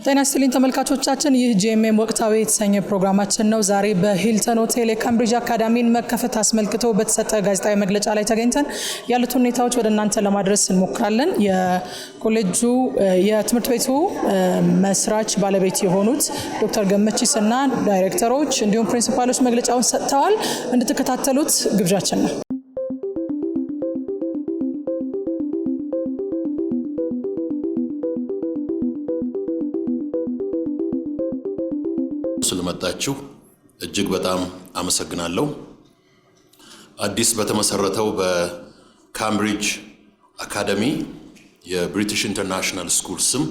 ጤና ይስጥልኝ ተመልካቾቻችን ይህ GMM ወቅታዊ የተሰኘ ፕሮግራማችን ነው። ዛሬ በሂልተን ሆቴል የካምብሪጅ አካዳሚን መከፈት አስመልክቶ በተሰጠ ጋዜጣዊ መግለጫ ላይ ተገኝተን ያሉት ሁኔታዎች ወደ እናንተ ለማድረስ እንሞክራለን። የኮሌጁ የትምህርት ቤቱ መስራች ባለቤት የሆኑት ዶክተር ገመቺስ እና ዳይሬክተሮች እንዲሁም ፕሪንሲፓሎች መግለጫውን ሰጥተዋል። እንድትከታተሉት ግብዣችን ነው። ስለመጣችሁ እጅግ በጣም አመሰግናለሁ። አዲስ በተመሰረተው በካምብሪጅ አካዳሚ የብሪቲሽ ኢንተርናሽናል ስኩል ስም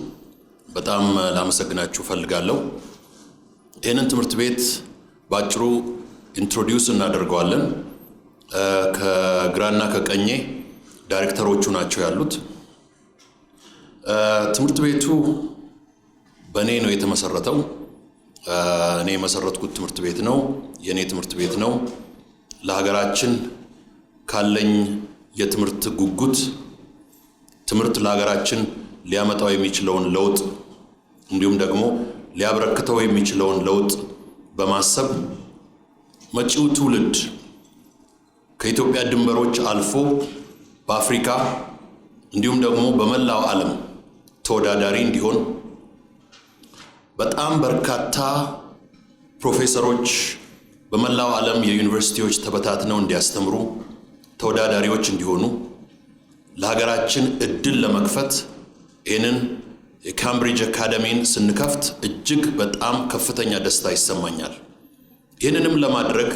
በጣም ላመሰግናችሁ ፈልጋለሁ። ይህንን ትምህርት ቤት ባጭሩ ኢንትሮዲዩስ እናደርገዋለን። ከግራና ከቀኜ ዳይሬክተሮቹ ናቸው ያሉት። ትምህርት ቤቱ በኔ ነው የተመሰረተው። እኔ መሰረትኩት ትምህርት ቤት ነው። የኔ ትምህርት ቤት ነው። ለሀገራችን ካለኝ የትምህርት ጉጉት ትምህርት ለሀገራችን ሊያመጣው የሚችለውን ለውጥ እንዲሁም ደግሞ ሊያበረክተው የሚችለውን ለውጥ በማሰብ መጪው ትውልድ ከኢትዮጵያ ድንበሮች አልፎ በአፍሪካ እንዲሁም ደግሞ በመላው ዓለም ተወዳዳሪ እንዲሆን በጣም በርካታ ፕሮፌሰሮች በመላው ዓለም የዩኒቨርሲቲዎች ተበታትነው እንዲያስተምሩ ተወዳዳሪዎች እንዲሆኑ ለሀገራችን እድል ለመክፈት ይህንን የካምብሪጅ አካዳሚን ስንከፍት እጅግ በጣም ከፍተኛ ደስታ ይሰማኛል። ይህንንም ለማድረግ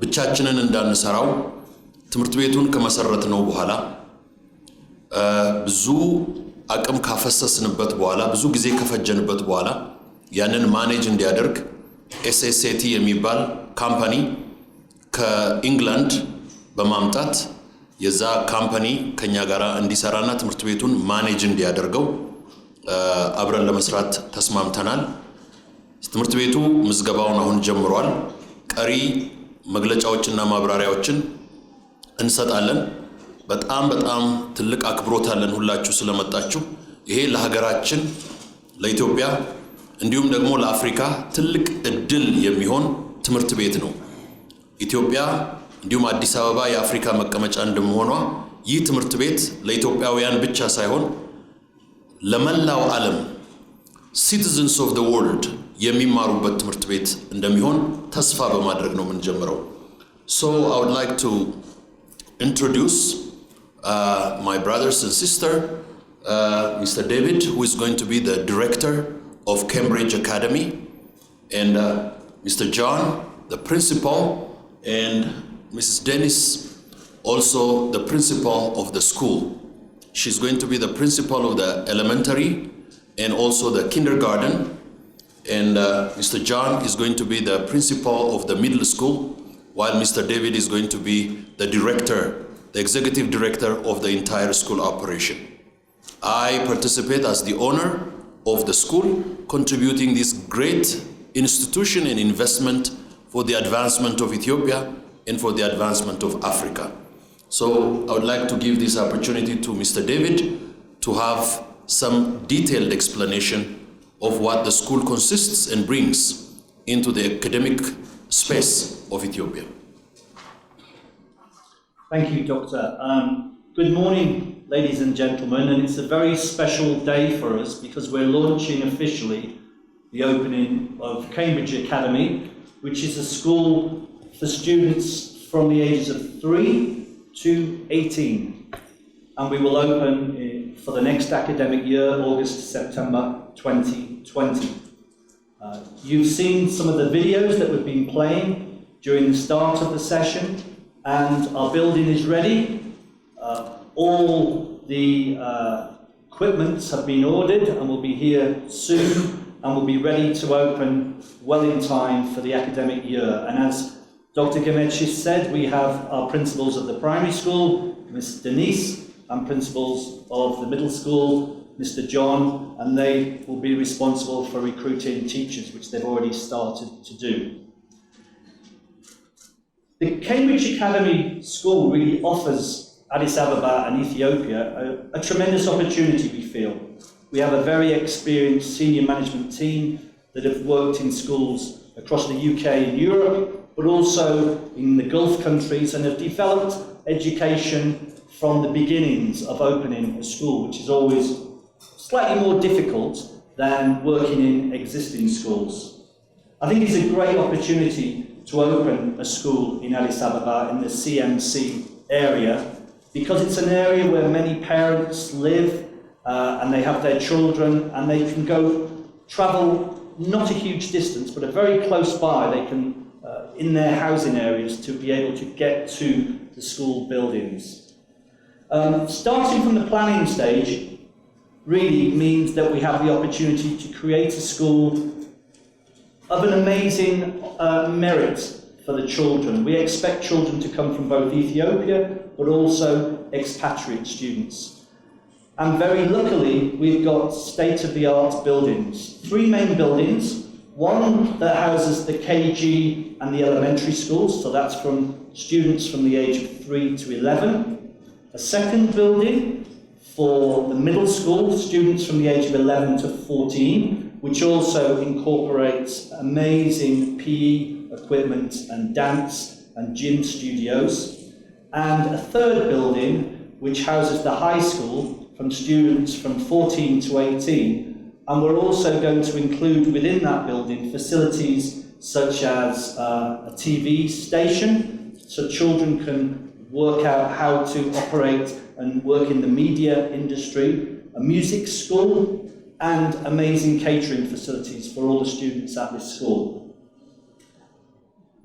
ብቻችንን እንዳንሰራው ትምህርት ቤቱን ከመሰረትነው በኋላ ብዙ አቅም ካፈሰስንበት በኋላ ብዙ ጊዜ ከፈጀንበት በኋላ ያንን ማኔጅ እንዲያደርግ SSAT የሚባል ካምፓኒ ከኢንግላንድ በማምጣት የዛ ካምፓኒ ከኛ ጋራ እንዲሰራና ትምህርት ቤቱን ማኔጅ እንዲያደርገው አብረን ለመስራት ተስማምተናል። ትምህርት ቤቱ ምዝገባውን አሁን ጀምሯል። ቀሪ መግለጫዎችና ማብራሪያዎችን እንሰጣለን። በጣም ትልቅ አክብሮት አለን ሁላችሁ ስለመጣችሁ። ይሄ ለሀገራችን ለኢትዮጵያ እንዲሁም ደግሞ ለአፍሪካ ትልቅ እድል የሚሆን ትምህርት ቤት ነው። ኢትዮጵያ እንዲሁም አዲስ አበባ የአፍሪካ መቀመጫ እንደመሆኗ ይህ ትምህርት ቤት ለኢትዮጵያውያን ብቻ ሳይሆን ለመላው ዓለም citizens of the world የሚማሩበት ትምህርት ቤት እንደሚሆን ተስፋ በማድረግ ነው የምንጀምረው። So I would like to introduce my brothers and sister, Mr. David, who is going to be the director of Cambridge Academy, and Mr. John, the principal, and Mrs. Dennis, also the principal of the school. She's going to be the principal of the elementary and also the kindergarten, and Mr. John is going to be the principal of the middle school, while Mr. David is going to be the director, the executive director of the entire school operation. I participate as the owner of the school, contributing this great institution and investment for the advancement of Ethiopia and for the advancement of Africa. So I would like to give this opportunity to Mr. David to have some detailed explanation of what the school consists and brings into the academic space of Ethiopia. Thank you, Doctor. Good morning, ladies and gentlemen, and it's a very special day for us because we're launching officially the opening of Cambridge Academy, which is a school for students from the ages of 3 to 18, and we will open for the next academic year, August to September 2020. You've seen some of the videos that we've been playing during the start of the session, and our building is ready. All the equipments have been ordered and will be here soon and will be ready to open well in time for the academic year. And as Dr. Gomechis said, we have our principals of the primary school, Ms. Denise, and principals of the middle school, Mr. John, and they will be responsible for recruiting teachers, which they've already started to do. The Cambridge Academy School really offers Addis Ababa and Ethiopia a tremendous opportunity, we feel, We have a very experienced senior management team that have worked in schools across the UK and Europe, but also in the Gulf countries, and have developed education from the beginnings of opening a school, which is always slightly more difficult than working in existing schools. I think it's a great opportunity to open a school in Addis Ababa in the CMC area, because it's an area where many parents live and they have their children, and they can travel not a huge distance, but a very close by. They can, in their housing areas, to be able to get to the school buildings. Starting from the planning stage really means that we have the opportunity to create a school of an amazing merit for the children. We expect children to come from both Ethiopia, but also expatriate students. And very luckily, we've got state-of-the-art buildings. 3 main buildings, one that houses the KG and the elementary schools, so that's from students from the age of 3 to 11. A second building for the middle school, students from the age of 11 to 14, which also incorporates amazing PE equipment and dance and gym studios. And a third building, which houses the high school, from students from 14 to 18, and we're also going to include within that building facilities such as a TV station, so children can work out how to operate and work in the media industry, a music school, and amazing catering facilities for all the students at this school.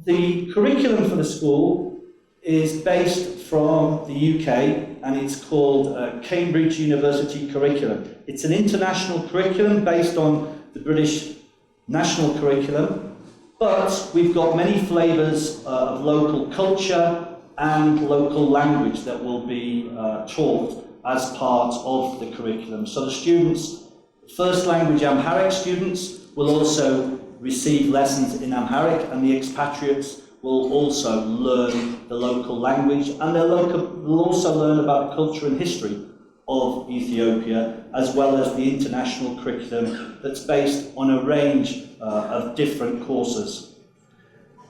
The curriculum for the school is based from the UK, and it's called Cambridge University Curriculum. It's an international curriculum based on the British national curriculum, but we've got many flavours of local culture and local language that will be taught as part of the curriculum. So the students, first language Amharic students, will also receive lessons in Amharic, and the expatriates will also learn the local language, and they'll also learn about the culture and history of Ethiopia, as well as the international curriculum that's based on a range of different courses.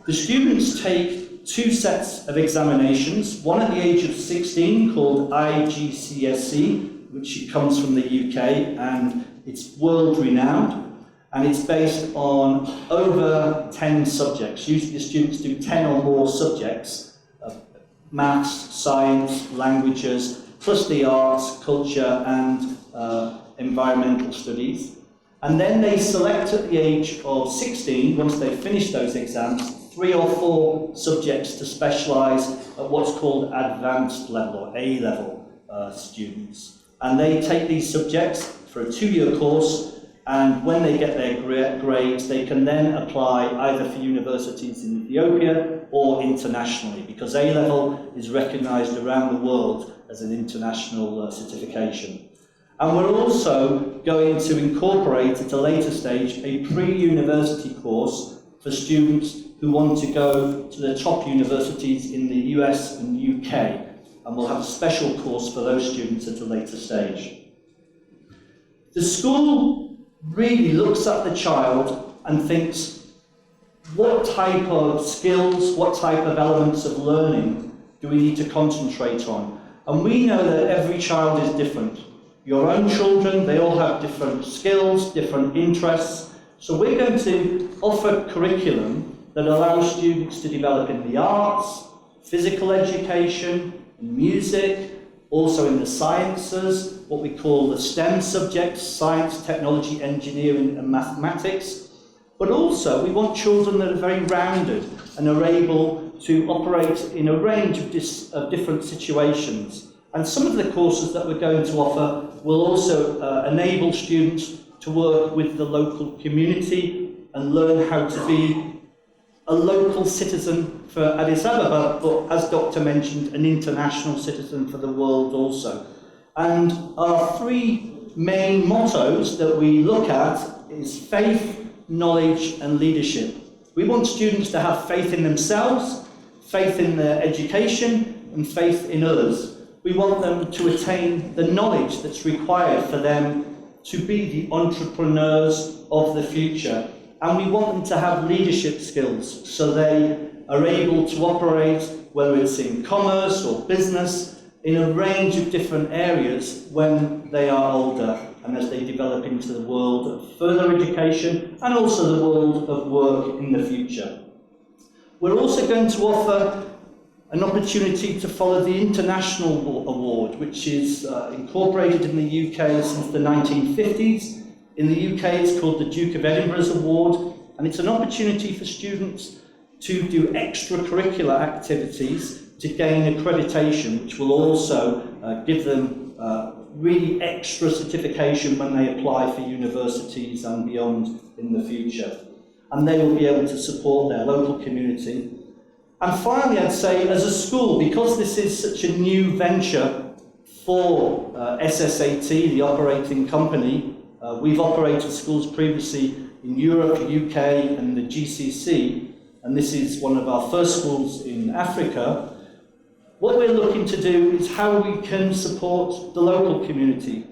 The students take 2 sets of examinations, one at the age of 16 called IGCSE, which comes from the UK, and it's world renowned. And it's based on over 10 subjects. Usually the students do 10 or more subjects, maths, science, languages, plus the arts, culture, and environmental studies. And then they select at the age of 16, once they finish those exams, 3 or 4 subjects to specialise at what's called advanced level or A-level students. And they take these subjects for a 2-year course, and when they get their grades, they can then apply either for universities in Ethiopia or internationally, because A-level is recognised around the world as an international certification. And we're also going to incorporate at a later stage a pre-university course for students who want to go to the top universities in the US and UK, and we'll have a special course for those students at a later stage. The school really looks at the child and thinks, what type of skills, what type of elements of learning do we need to concentrate on? And we know that every child is different. Your own children, they all have different skills, different interests. So we're going to offer curriculum that allows students to develop in the arts, physical education, music, also in the sciences, what we call the STEM subjects, science, technology, engineering, and mathematics. But also, we want children that are very rounded and are able to operate in a range of different situations. And some of the courses that we're going to offer will also enable students to work with the local community and learn how to be a local citizen for Addis Ababa, but as Dr. mentioned, an international citizen for the world also. And our 3 main mottos that we look at is faith, knowledge, and leadership. We want students to have faith in themselves, faith in their education, and faith in others. We want them to attain the knowledge that's required for them to be the entrepreneurs of the future. And we want them to have leadership skills so they are able to operate, whether it's in commerce or business, in a range of different areas when they are older and as they develop into the world of further education and also the world of work in the future. We're also going to offer an opportunity to follow the International Award, which is incorporated in the UK since the 1950s. In the UK, it's called the Duke of Edinburgh's Award, and it's an opportunity for students to do extracurricular activities to gain accreditation, which will also give them really extra certification when they apply for universities and beyond in the future. And they will be able to support their local community. And finally, I'd say, as a school, because this is such a new venture for SSAT, the operating company, we've operated schools previously in Europe, UK, and the GCC, and this is one of our first schools in Africa. What we're looking to do is how we can support the local community.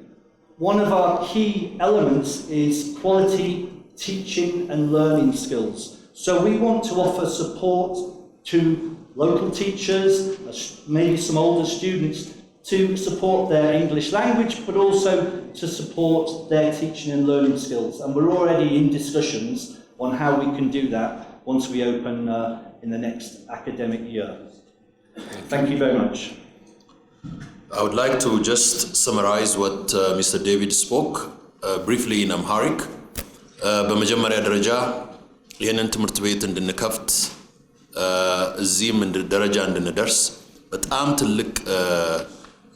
One of our key elements is quality teaching and learning skills. So we want to offer support to local teachers, maybe some older students, to support their English language, but also to support their teaching and learning skills. And we're already in discussions on how we can do that once we open in the next academic year. Thank you very much. I would like to just summarize what Mr. David spoke briefly in Amharic. በመጀመሪያ ደረጃ ይህንን ትምህርት ቤት እንድንከፍት እዚህም ደረጃ እንድንደርስ በጣም ትልቅ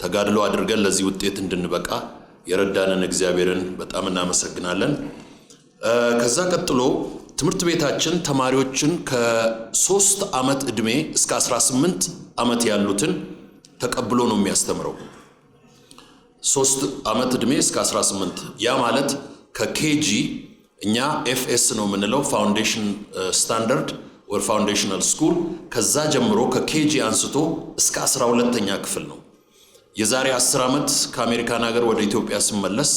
ተጋድሎ አድርገን ለዚህ ውጤት እንድንበቃ የረዳንን እግዚአብሔርን በጣም እናመሰግናለን። ከዛ ቀጥሎ ትምህርት ቤታችን ተማሪዎችን ከ3 ዓመት ዕድሜ እስከ 18 ዓመት ያሉትን ተቀብሎ ነው የሚያስተምረው። 3 ዓመት ዕድሜ እስከ 18 ያ ማለት ከኬጂ እኛ ኤፍኤስ ነው የምንለው ፋውንዴሽን ስታንዳርድ or foundational school ከዛ ጀምሮ ከኬጂ አንስቶ እስከ 12ኛ ክፍል ነው። የዛሬ 10 ዓመት ከአሜሪካን ሀገር ወደ ኢትዮጵያ ስመለስ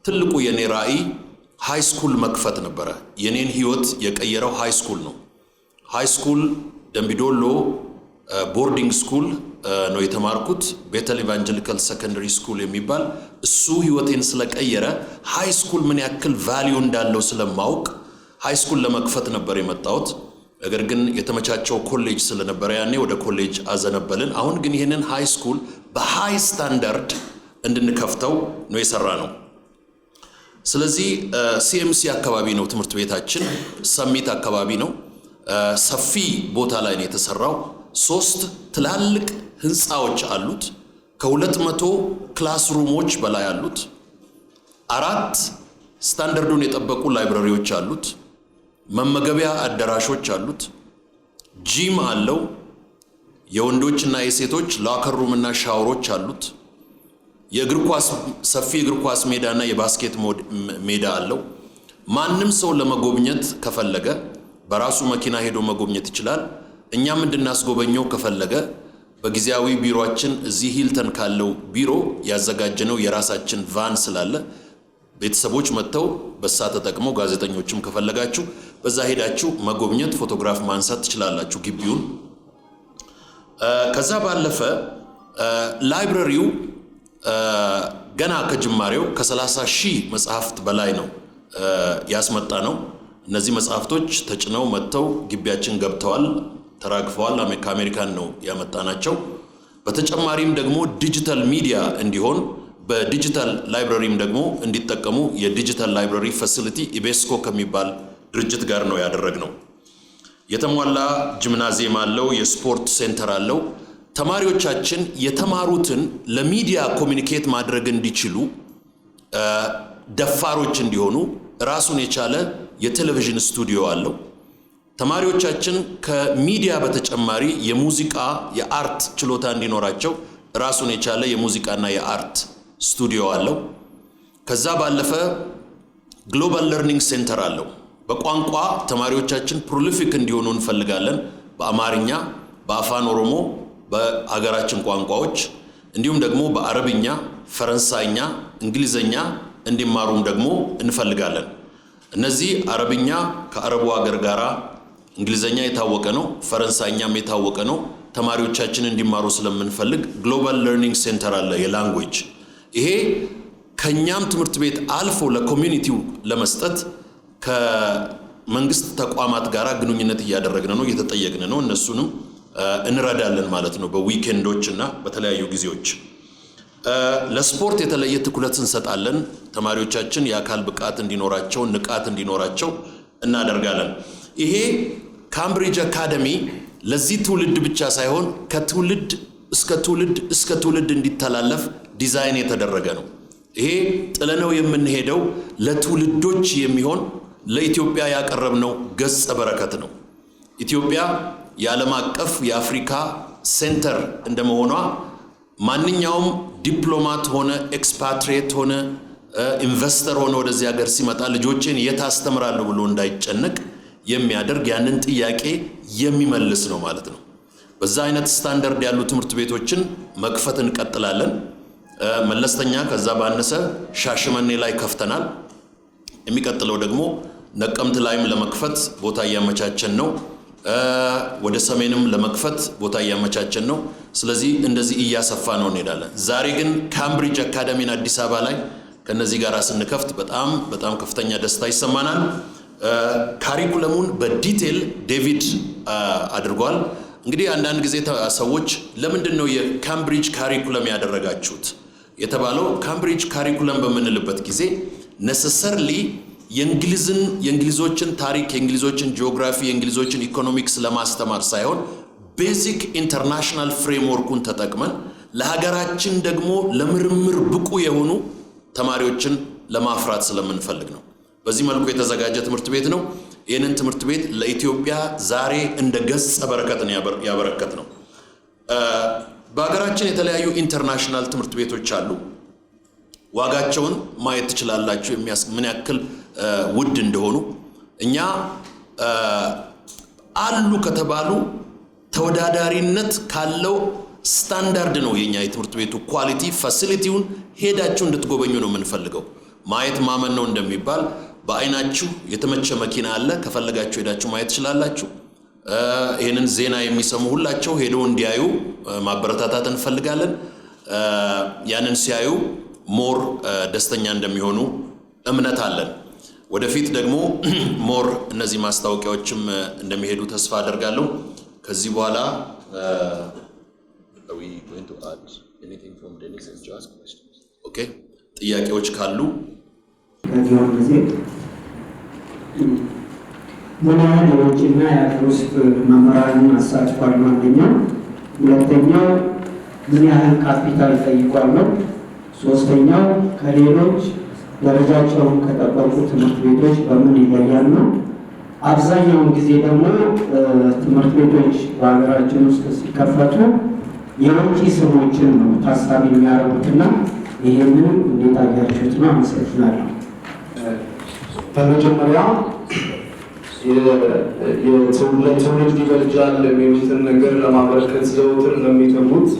ትልቁ የኔ ራዕይ ሃይ ስኩል መክፈት ነበረ። የኔን ህይወት የቀየረው ሃይ ስኩል ነው። ሃይ ስኩል ደምቢዶሎ ቦርዲንግ ስኩል ነው የተማርኩት። ቤተል ኢቫንጀሊካል ሰከንደሪ ስኩል የሚባል እሱ ህይወቴን ስለቀየረ ሃይ ስኩል ምን ያክል ቫልዩ እንዳለው ስለማውቅ ሃይ ስኩል ለመክፈት ነበር የመጣሁት። ነገር ግን የተመቻቸው ኮሌጅ ስለነበረ ያኔ ወደ ኮሌጅ አዘነበልን። አሁን ግን ይሄንን ሃይ ስኩል በሃይ ስታንዳርድ እንድንከፍተው ነው የሰራነው። ስለዚህ ሲኤምሲ አካባቢ ነው ትምህርት ቤታችን፣ ሰሚት አካባቢ ነው። ሰፊ ቦታ ላይ ነው የተሰራው። 3 ትላልቅ ህንጻዎች አሉት። ከ200 ክላስ ሩሞች በላይ አሉት። 4 ስታንዳርዱን የጠበቁ ላይብረሪዎች አሉት። መመገቢያ አዳራሾች አሉት። ጂም አለው። የወንዶችና የሴቶች ላከር ሩምና ሻወሮች አሉት። የእግር ኳስ ሰፊ እግር ኳስ ሜዳና የባስኬት ሜዳ አለው። ማንም ሰው ለመጎብኘት ከፈለገ በራሱ መኪና ሄዶ መጎብኘት ይችላል። እኛም እንድናስጎበኘው ከፈለገ በጊዜያዊ ቢሮአችን እዚህ ሂልተን ካለው ቢሮ ያዘጋጀነው የራሳችን ቫን ስላለ ቤተሰቦች መጥተው በሳ ተጠቅመው ጋዜጠኞችም ከፈለጋችሁ በዛ ሄዳችሁ መጎብኘት ፎቶግራፍ ማንሳት ትችላላችሁ ግቢውን። ከዛ ባለፈ ላይብረሪው ገና ከጅማሬው ከ30,000 መጽሐፍት በላይ ነው ያስመጣ ነው። እነዚህ መጽሐፍቶች ተጭነው መጥተው ግቢያችን ገብተዋል፣ ተራግፈዋል። ከአሜሪካን ነው ያመጣናቸው። በተጨማሪም ደግሞ ዲጂታል ሚዲያ እንዲሆን በዲጂታል ላይብረሪም ደግሞ እንዲጠቀሙ የዲጂታል ላይብረሪ ፋሲሊቲ ኢቤስኮ ከሚባል ድርጅት ጋር ነው ያደረግነው። የተሟላ ጂምናዚየም አለው፣ የስፖርት ሴንተር አለው። ተማሪዎቻችን የተማሩትን ለሚዲያ ኮሙኒኬት ማድረግ እንዲችሉ ደፋሮች እንዲሆኑ ራሱን የቻለ የቴሌቪዥን ስቱዲዮ አለው። ተማሪዎቻችን ከሚዲያ በተጨማሪ የሙዚቃ የአርት ችሎታ እንዲኖራቸው ራሱን የቻለ የሙዚቃና የአርት ስቱዲዮ አለው። ከዛ ባለፈ ግሎባል ለርኒንግ ሴንተር አለው። በቋንቋ ተማሪዎቻችን ፕሮሊፊክ እንዲሆኑ እንፈልጋለን። በአማርኛ፣ በአፋን ኦሮሞ፣ በአገራችን ቋንቋዎች እንዲሁም ደግሞ በአረብኛ፣ ፈረንሳይኛ፣ እንግሊዘኛ እንዲማሩም ደግሞ እንፈልጋለን። እነዚህ አረብኛ ከአረቡ ሀገር ጋራ እንግሊዘኛ የታወቀ ነው፣ ፈረንሳይኛም የታወቀ ነው። ተማሪዎቻችን እንዲማሩ ስለምንፈልግ ግሎባል ለርኒንግ ሴንተር አለ የላንጉዌጅ። ይሄ ከኛም ትምህርት ቤት አልፎ ለኮሚኒቲው ለመስጠት ከመንግስት ተቋማት ጋራ ግንኙነት እያደረግን ነው፣ እየተጠየቅን ነው። እነሱንም እንረዳለን ማለት ነው በዊኬንዶች እና በተለያዩ ጊዜዎች። ለስፖርት የተለየ ትኩረት እንሰጣለን። ተማሪዎቻችን የአካል ብቃት እንዲኖራቸው፣ ንቃት እንዲኖራቸው እናደርጋለን። ይሄ ካምብሪጅ አካዳሚ ለዚህ ትውልድ ብቻ ሳይሆን ከትውልድ እስከ ትውልድ እንዲተላለፍ ዲዛይን የተደረገ ነው። ይሄ ጥለነው የምንሄደው ለትውልዶች የሚሆን ለኢትዮጵያ ያቀረብነው ገጸ በረከት ነው። ኢትዮጵያ የዓለም አቀፍ የአፍሪካ ሴንተር እንደመሆኗ ማንኛውም ዲፕሎማት ሆነ ኤክስፓትሪየት ሆነ ኢንቨስተር ሆነ ወደዚህ ሀገር ሲመጣ ልጆችን የት አስተምራለሁ ብሎ እንዳይጨነቅ የሚያደርግ ያንን ጥያቄ የሚመልስ ነው ማለት ነው። በዛ አይነት ስታንዳርድ ያሉ ትምህርት ቤቶችን መክፈት እንቀጥላለን። መለስተኛ ከዛ ባነሰ ሻሸመኔ ላይ ከፍተናል። የሚቀጥለው ደግሞ ነቀምት ላይም ለመክፈት ቦታ እያመቻቸን ነው። ወደ ሰሜንም ለመክፈት ቦታ እያመቻቸን ነው። ስለዚህ እንደዚህ እያሰፋ ነው እንሄዳለን። ዛሬ ግን ካምብሪጅ አካዳሚን አዲስ አበባ ላይ ከነዚህ ጋር ስንከፍት በጣም ከፍተኛ ደስታ ይሰማናል። ካሪኩለሙን በዲቴል ዴቪድ አድርጓል። እንግዲህ አንዳንድ ጊዜ ሰዎች ለምንድን ነው የካምብሪጅ ካሪኩለም ያደረጋችሁት የተባለው? ካምብሪጅ ካሪኩለም በምንልበት ጊዜ ነሰሰርሊ የእንግሊዞችን ታሪክ፣ የእንግሊዞችን ጂኦግራፊ፣ የእንግሊዞችን ኢኮኖሚክስ ለማስተማር ሳይሆን ቤዚክ ኢንተርናሽናል ፍሬምወርኩን ተጠቅመን ለሀገራችን ደግሞ ለምርምር ብቁ የሆኑ ተማሪዎችን ለማፍራት ስለምንፈልግ ነው። በዚህ መልኩ የተዘጋጀ ትምህርት ቤት ነው። ይህንን ትምህርት ቤት ለኢትዮጵያ ዛሬ እንደ ገጸ በረከት ያበረከት ነው። በሀገራችን የተለያዩ ኢንተርናሽናል ትምህርት ቤቶች አሉ። ዋጋቸውን ማየት ትችላላችሁ ምን ያክል ውድ እንደሆኑ። እኛ አሉ ከተባሉ ተወዳዳሪነት ካለው ስታንዳርድ ነው የኛ የትምህርት ቤቱ ኳሊቲ። ፋሲሊቲውን ሄዳችሁ እንድትጎበኙ ነው የምንፈልገው። ማየት ማመን ነው እንደሚባል በአይናችሁ የተመቸ መኪና አለ፣ ከፈለጋችሁ ሄዳችሁ ማየት ትችላላችሁ። ይሄንን ዜና የሚሰሙ ሁላቸው ሄደው እንዲያዩ ማበረታታት እንፈልጋለን። ያንን ሲያዩ ሞር ደስተኛ እንደሚሆኑ እምነት አለን። ወደፊት ደግሞ ሞር እነዚህ ማስታወቂያዎችም እንደሚሄዱ ተስፋ አደርጋለሁ። ከዚህ በኋላ ጥያቄዎች ካሉ ምን ያህል የውጭና የሀገር ውስጥ መምህራንን አሳትፏል? አንደኛው። ሁለተኛው ምን ያህል ካፒታል ጠይቋል ነው። ሶስተኛው ከሌሎች ደረጃቸውን ከጠበቁ ትምህርት ቤቶች በምን ይለያል ነው። አብዛኛውን ጊዜ ደግሞ ትምህርት ቤቶች በሀገራችን ውስጥ ሲከፈቱ የውጭ ስሞችን ነው ታሳቢ የሚያደርጉትና ይሄንን እንዴት አያችሁት ነው? አመሰግናለሁ። በመጀመሪያ ለትውልድ ይበጃል የሚሉትን ነገር ለማበረከት ዘውትር ለሚተጉት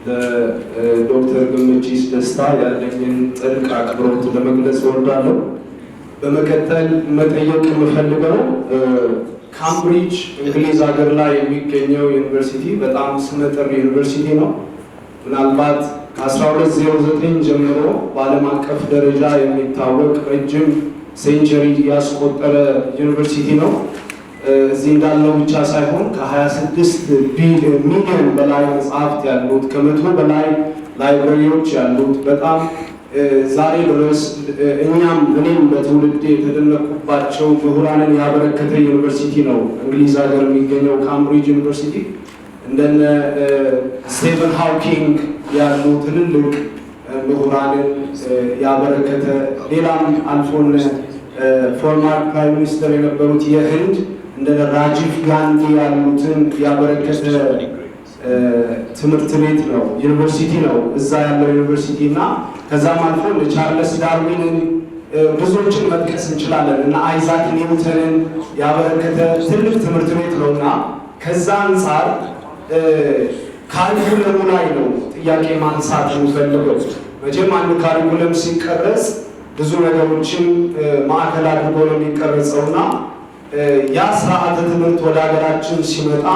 ለዶክተር ገመቺስ ደስታ ያለኝን ጥልቅ አክብሮት ለመግለጽ እወዳለሁ። በመቀጠል መጠየቅ የምፈልገው ካምብሪጅ እንግሊዝ ሀገር ላይ የሚገኘው ዩኒቨርሲቲ በጣም ስመጥር ዩኒቨርሲቲ ነው። ምናልባት ከ1209 ጀምሮ በዓለም አቀፍ ደረጃ የሚታወቅ ረጅም ሴንቸሪ ያስቆጠረ ዩኒቨርሲቲ ነው። እዚህ እንዳለው ብቻ ሳይሆን ከ26 ሚሊዮን በላይ መጽሐፍት ያሉት፣ ከ100 በላይ ላይብረሪዎች ያሉት በጣም ዛሬ ድረስ እኔም በትውልድ የተደነቁባቸው ምሁራንን ያበረከተ ዩኒቨርሲቲ ነው እንግሊዝ ሀገር የሚገኘው ካምብሪጅ ዩኒቨርሲቲ። እንደነ ስቴቨን ሃውኪንግ ያሉ ትልልቅ ምሁራንን ያበረከተ፣ ሌላም አልፎን ፎርመር ፕራይም ሚኒስተር የነበሩት የህንድ እንደነ ራጂቭ ጋንዲ ያሉትን ያበረከተ ትምህርት ቤት ነው፣ ዩኒቨርሲቲ ነው እዛ ያለው ዩኒቨርሲቲ እና ከዛም አልፎ ቻርለስ ዳርዊንን ብዙዎችን መጥቀስ እንችላለን እና አይዛክ ኒውተንን ያበረከተ ትልቅ ትምህርት ቤት ነው እና ከዛ አንጻር ካሪኩለሙ ላይ ነው ጥያቄ ማንሳት የሚፈልገው። መቼም አንዱ ካሪኩለም ሲቀረጽ ብዙ ነገሮችን ማዕከል አድርጎ ነው የሚቀርጸውና ያ ስርዓተ ትምህርት ወደ ሀገራችን ሲመጣ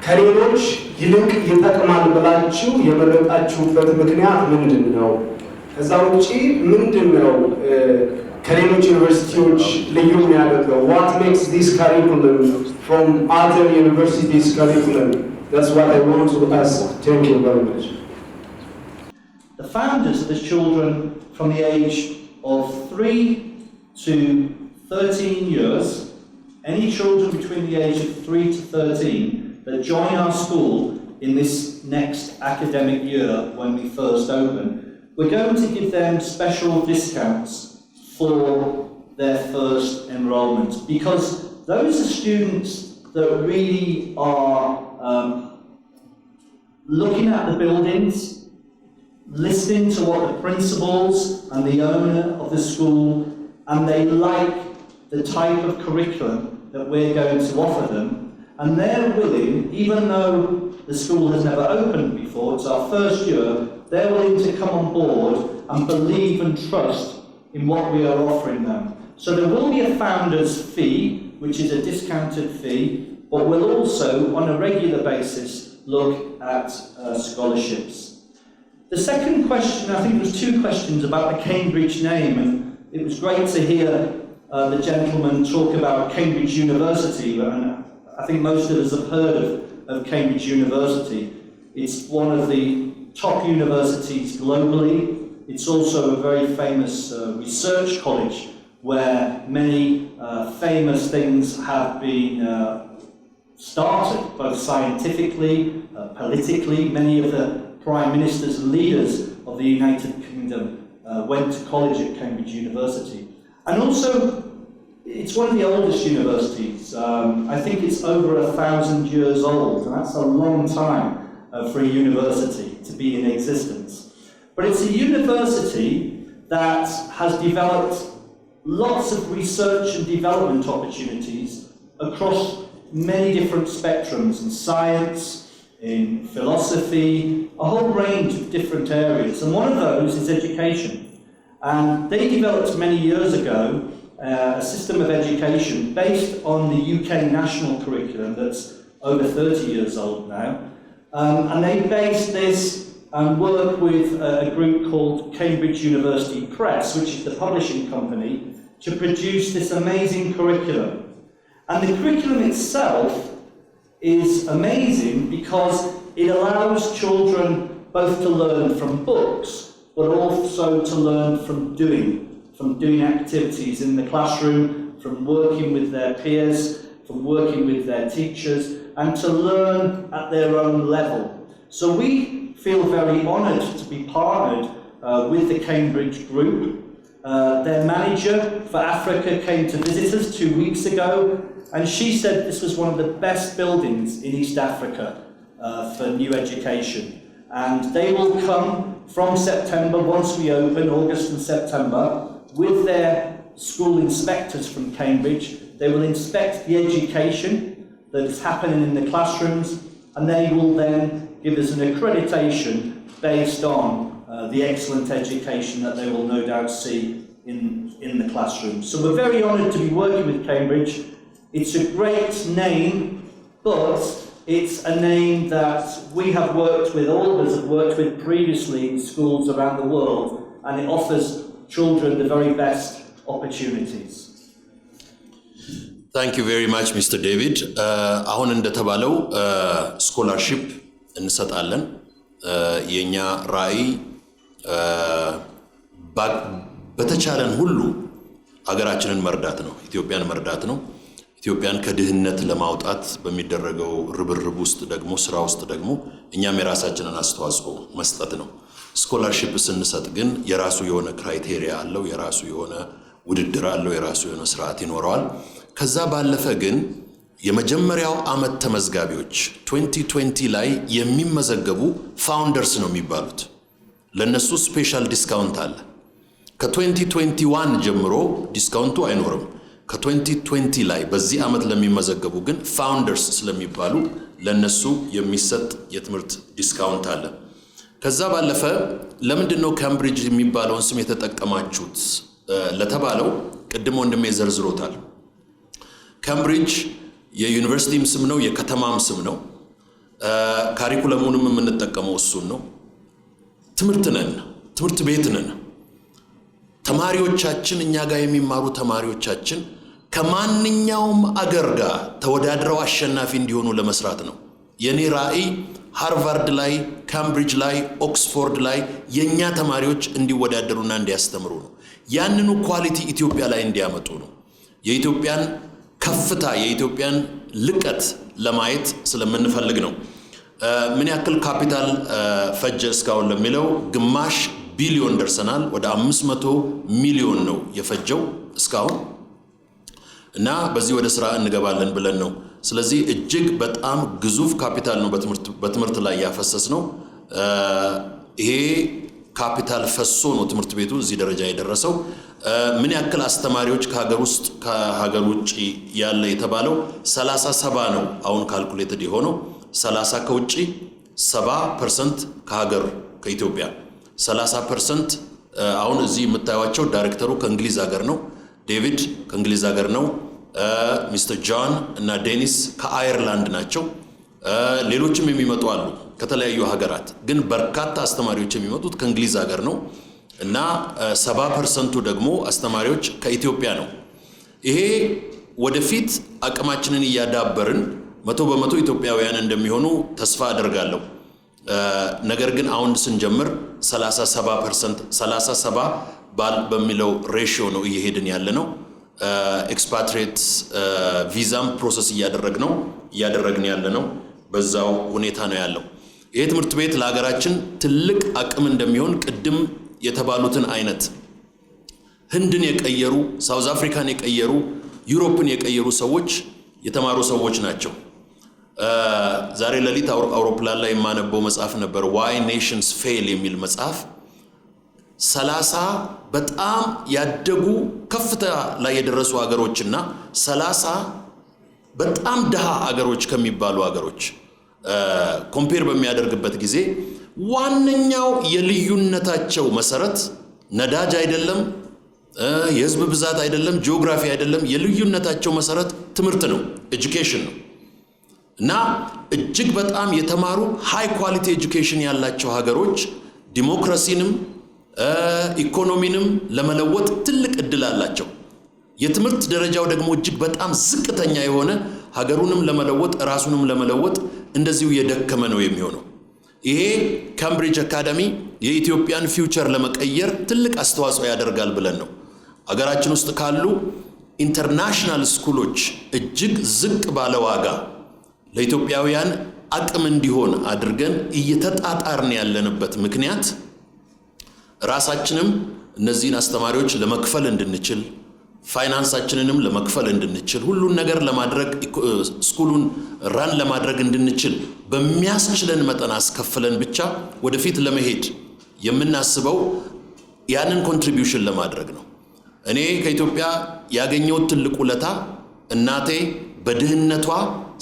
ከሌሎች ይልቅ ይጠቅማል ብላችሁ የመረጣችሁበት ምክንያት ምንድን ነው? ከዛ ውጪ ምንድን ነው ከሌሎች ዩኒቨርሲቲዎች ልዩ የሚያደርገው? What makes this curriculum from other universities curriculum? That's what I want to ask. Thank you very much. The founders of the children from the age of 3 to 13 years, any children between the age of 3 to 13 that join our school in this next academic year when we first open, we're going to give them special discounts for their first enrolment, because those are students that really are looking at the buildings, listening to what the principals and the owner of the school, and they like the type of curriculum that we're going to offer them, and they're willing, even though the school has never opened before, it's our first year, they're willing to come on board and believe and trust in what we are offering them. So there will be a founder's fee, which is a discounted fee, but we'll also, on a regular basis, look at scholarships. The second question, I think there was 2 questions about the Cambridge name, and it was great to hear the gentleman talk about Cambridge University, and I think most of us have heard of Cambridge University. It's one of the top universities globally. It's also a very famous research college where many famous things have been started, both scientifically, politically. Many of the prime ministers and leaders of the United Kingdom went to college at Cambridge University. And also, it's one of the oldest universities. I think it's over 1,000 years old, and that's a long time for a university to be in existence. But it's a university that has developed lots of research and development opportunities across many different spectrums in science, in philosophy, a whole range of different areas. And one of those is education. And they developed many years ago a system of education based on the UK national curriculum that's over 30 years old now. And they based this and work with a group called Cambridge University Press, which is the publishing company, to produce this amazing curriculum. And the curriculum itself is amazing because it allows children both to learn from books, but also to learn from doing activities in the classroom, from working with their peers, from working with their teachers, and to learn at their own level. So we feel very honoured to be partnered with the Cambridge group. Their manager for Africa came to visit us 2 weeks ago, and she said this was one of the best buildings in East Africa for new education. And they will come from September, once we open, August and September, with their school inspectors from Cambridge. They will inspect the education that is happening in the classrooms, and they will then give us an accreditation based on the excellent education that they will no doubt see in the classroom. So we're very honoured to be working with Cambridge. It's a great name, but it's a name that we have worked with, all of us have worked with previously in schools around the world, and it offers children the very best opportunities. Thank you very much, Mr. David. አሁን እንደተባለው ስኮላርሺፕ እንሰጣለን። የኛ ራዕይ በተቻለን ሁሉ ሀገራችንን መርዳት ነው፣ ኢትዮጵያን መርዳት ነው። ኢትዮጵያን ከድህነት ለማውጣት በሚደረገው ርብርብ ውስጥ ደግሞ ስራ ውስጥ ደግሞ እኛም የራሳችንን አስተዋጽኦ መስጠት ነው። ስኮላርሺፕ ስንሰጥ ግን የራሱ የሆነ ክራይቴሪያ አለው፣ የራሱ የሆነ ውድድር አለው፣ የራሱ የሆነ ስርዓት ይኖረዋል። ከዛ ባለፈ ግን የመጀመሪያው አመት ተመዝጋቢዎች 2020 ላይ የሚመዘገቡ ፋውንደርስ ነው የሚባሉት። ለነሱ ስፔሻል ዲስካውንት አለ። ከ2021 ጀምሮ ዲስካውንቱ አይኖርም። ከ2020 ላይ በዚህ አመት ለሚመዘገቡ ግን ፋውንደርስ ስለሚባሉ ለነሱ የሚሰጥ የትምህርት ዲስካውንት አለ። ከዛ ባለፈ ለምንድነው ካምብሪጅ የሚባለውን ስም የተጠቀማችሁት ለተባለው ቅድም ወንድሜ ዘርዝሮታል። ካምብሪጅ የዩኒቨርሲቲም ስም ነው፣ የከተማም ስም ነው። ካሪኩለሙንም የምንጠቀመው እሱን ነው። ትምህርት ቤት ነን። ተማሪዎቻችን እኛ ጋር የሚማሩ ተማሪዎቻችን ከማንኛውም አገር ጋር ተወዳድረው አሸናፊ እንዲሆኑ ለመስራት ነው። የኔ ራዕይ ሃርቫርድ ላይ፣ ካምብሪጅ ላይ፣ ኦክስፎርድ ላይ የኛ ተማሪዎች እንዲወዳደሩና እንዲያስተምሩ ነው። ያንኑ ኳሊቲ ኢትዮጵያ ላይ እንዲያመጡ ነው። የኢትዮጵያን ከፍታ የኢትዮጵያን ልቀት ለማየት ስለምንፈልግ ነው። ምን ያክል ካፒታል ፈጀ እስካሁን ለሚለው ግማሽ ቢሊዮን ደርሰናል። ወደ 500 ሚሊዮን ነው የፈጀው እስካሁን እና በዚህ ወደ ስራ እንገባለን ብለን ነው። ስለዚህ እጅግ በጣም ግዙፍ ካፒታል ነው በትምህርት ላይ ያፈሰስ ነው። ይሄ ካፒታል ፈሶ ነው ትምህርት ቤቱ እዚህ ደረጃ የደረሰው። ምን ያክል አስተማሪዎች ከሀገር ውስጥ ከሀገር ውጭ ያለ የተባለው 37 ነው አሁን ካልኩሌትድ የሆነው 30 ከውጭ 70% ከሀገር ከኢትዮጵያ 30% አሁን እዚህ የምታዩቸው ዳይሬክተሩ ከእንግሊዝ ሀገር ነው። ዴቪድ ከእንግሊዝ ሀገር ነው። ሚስተር ጆን እና ዴኒስ ከአየርላንድ ናቸው። ሌሎችም የሚመጡ አሉ ከተለያዩ ሀገራት፣ ግን በርካታ አስተማሪዎች የሚመጡት ከእንግሊዝ ሀገር ነው እና 70% ደግሞ አስተማሪዎች ከኢትዮጵያ ነው። ይሄ ወደፊት አቅማችንን እያዳበርን 100% ኢትዮጵያውያን እንደሚሆኑ ተስፋ አደርጋለሁ። ነገር ግን አሁን ስንጀምር 37% በሚለው ሬሽዮ ነው እየሄድን ያለ ነው። ኤክስፓትሪየት ቪዛም ፕሮሰስ እያደረግን ያለ ነው። በዛው ሁኔታ ነው ያለው። ይሄ ትምህርት ቤት ለሀገራችን ትልቅ አቅም እንደሚሆን ቅድም የተባሉትን አይነት ህንድን የቀየሩ፣ ሳውዝ አፍሪካን የቀየሩ፣ ዩሮፕን የቀየሩ ሰዎች የተማሩ ሰዎች ናቸው። ዛሬ ሌሊት አውሮፕላን ላይ የማነበው መጽሐፍ ነበር፣ ዋይ ኔሽንስ ፌል የሚል መጽሐፍ። 30 በጣም ያደጉ ከፍታ ላይ የደረሱ ሀገሮችና 30 በጣም ድሃ ሀገሮች ከሚባሉ ሀገሮች ኮምፔር በሚያደርግበት ጊዜ ዋነኛው የልዩነታቸው መሰረት ነዳጅ አይደለም፣ የህዝብ ብዛት አይደለም፣ ጂኦግራፊ አይደለም። የልዩነታቸው መሰረት ትምህርት ነው፣ ኤጁኬሽን ነው። እና እጅግ በጣም የተማሩ ሃይ ኳሊቲ ኤጁኬሽን ያላቸው ሀገሮች ዲሞክራሲንም ኢኮኖሚንም ለመለወጥ ትልቅ እድል አላቸው። የትምህርት ደረጃው ደግሞ እጅግ በጣም ዝቅተኛ የሆነ ሀገሩንም ለመለወጥ ራሱንም ለመለወጥ እንደዚሁ የደከመ ነው የሚሆነው። ይሄ ካምብሪጅ አካዳሚ የኢትዮጵያን ፊውቸር ለመቀየር ትልቅ አስተዋጽኦ ያደርጋል ብለን ነው። ሀገራችን ውስጥ ካሉ ኢንተርናሽናል ስኩሎች እጅግ ዝቅ ባለ ዋጋ ለኢትዮጵያውያን አቅም እንዲሆን አድርገን እየተጣጣርን ያለንበት ምክንያት ራሳችንም እነዚህን አስተማሪዎች ለመክፈል እንድንችል፣ ፋይናንሳችንንም ለመክፈል እንድንችል፣ ሁሉን ነገር ለማድረግ ስኩሉን ራን ለማድረግ እንድንችል በሚያስችለን መጠን አስከፍለን ብቻ ወደፊት ለመሄድ የምናስበው ያንን ኮንትሪቢዩሽን ለማድረግ ነው። እኔ ከኢትዮጵያ ያገኘው ትልቅ ውለታ እናቴ በድህነቷ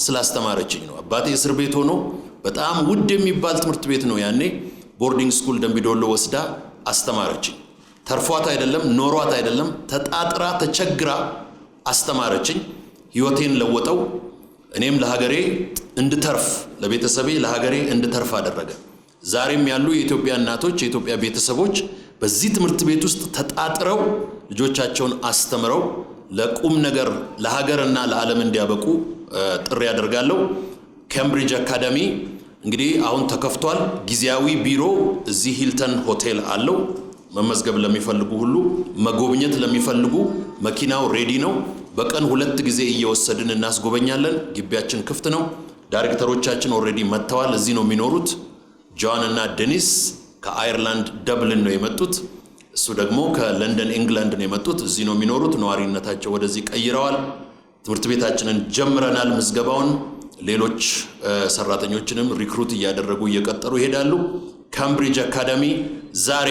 ስላስተማረችኝ ነው። አባቴ እስር ቤት ሆኖ በጣም ውድ የሚባል ትምህርት ቤት ነው ያኔ ቦርዲንግ ስኩል ደምቢዶሎ ወስዳ አስተማረችኝ። ተርፏት አይደለም፣ ኖሯት አይደለም፣ ተጣጥራ ተቸግራ አስተማረችኝ። ህይወቴን ለወጠው። እኔም ለሀገሬ እንድተርፍ፣ ለቤተሰቤ ለሀገሬ እንድተርፍ አደረገ። ዛሬም ያሉ የኢትዮጵያ እናቶች፣ የኢትዮጵያ ቤተሰቦች በዚህ ትምህርት ቤት ውስጥ ተጣጥረው ልጆቻቸውን አስተምረው ለቁም ነገር ለሀገርና ለዓለም እንዲያበቁ ጥሪ ያደርጋለሁ። ካምብሪጅ አካዳሚ እንግዲህ አሁን ተከፍቷል። ጊዜያዊ ቢሮ እዚህ ሂልተን ሆቴል አለው። መመዝገብ ለሚፈልጉ ሁሉ፣ መጎብኘት ለሚፈልጉ መኪናው ሬዲ ነው። በቀን 2 ጊዜ እየወሰድን እናስጎበኛለን። ግቢያችን ክፍት ነው። ዳይሬክተሮቻችን ኦልሬዲ መጥተዋል። እዚህ ነው የሚኖሩት። ጆን እና ዴኒስ ከአየርላንድ ደብሊን ነው የመጡት። እሱ ደግሞ ከለንደን ኢንግላንድ ነው የመጡት። እዚህ ነው የሚኖሩት። ነዋሪነታቸው ወደዚህ ቀይረዋል። ትምህርት ቤታችንን ጀምረናል ምዝገባውን። ሌሎች ሰራተኞችንም ሪክሩት እያደረጉ እየቀጠሩ ይሄዳሉ። ካምብሪጅ አካዳሚ ዛሬ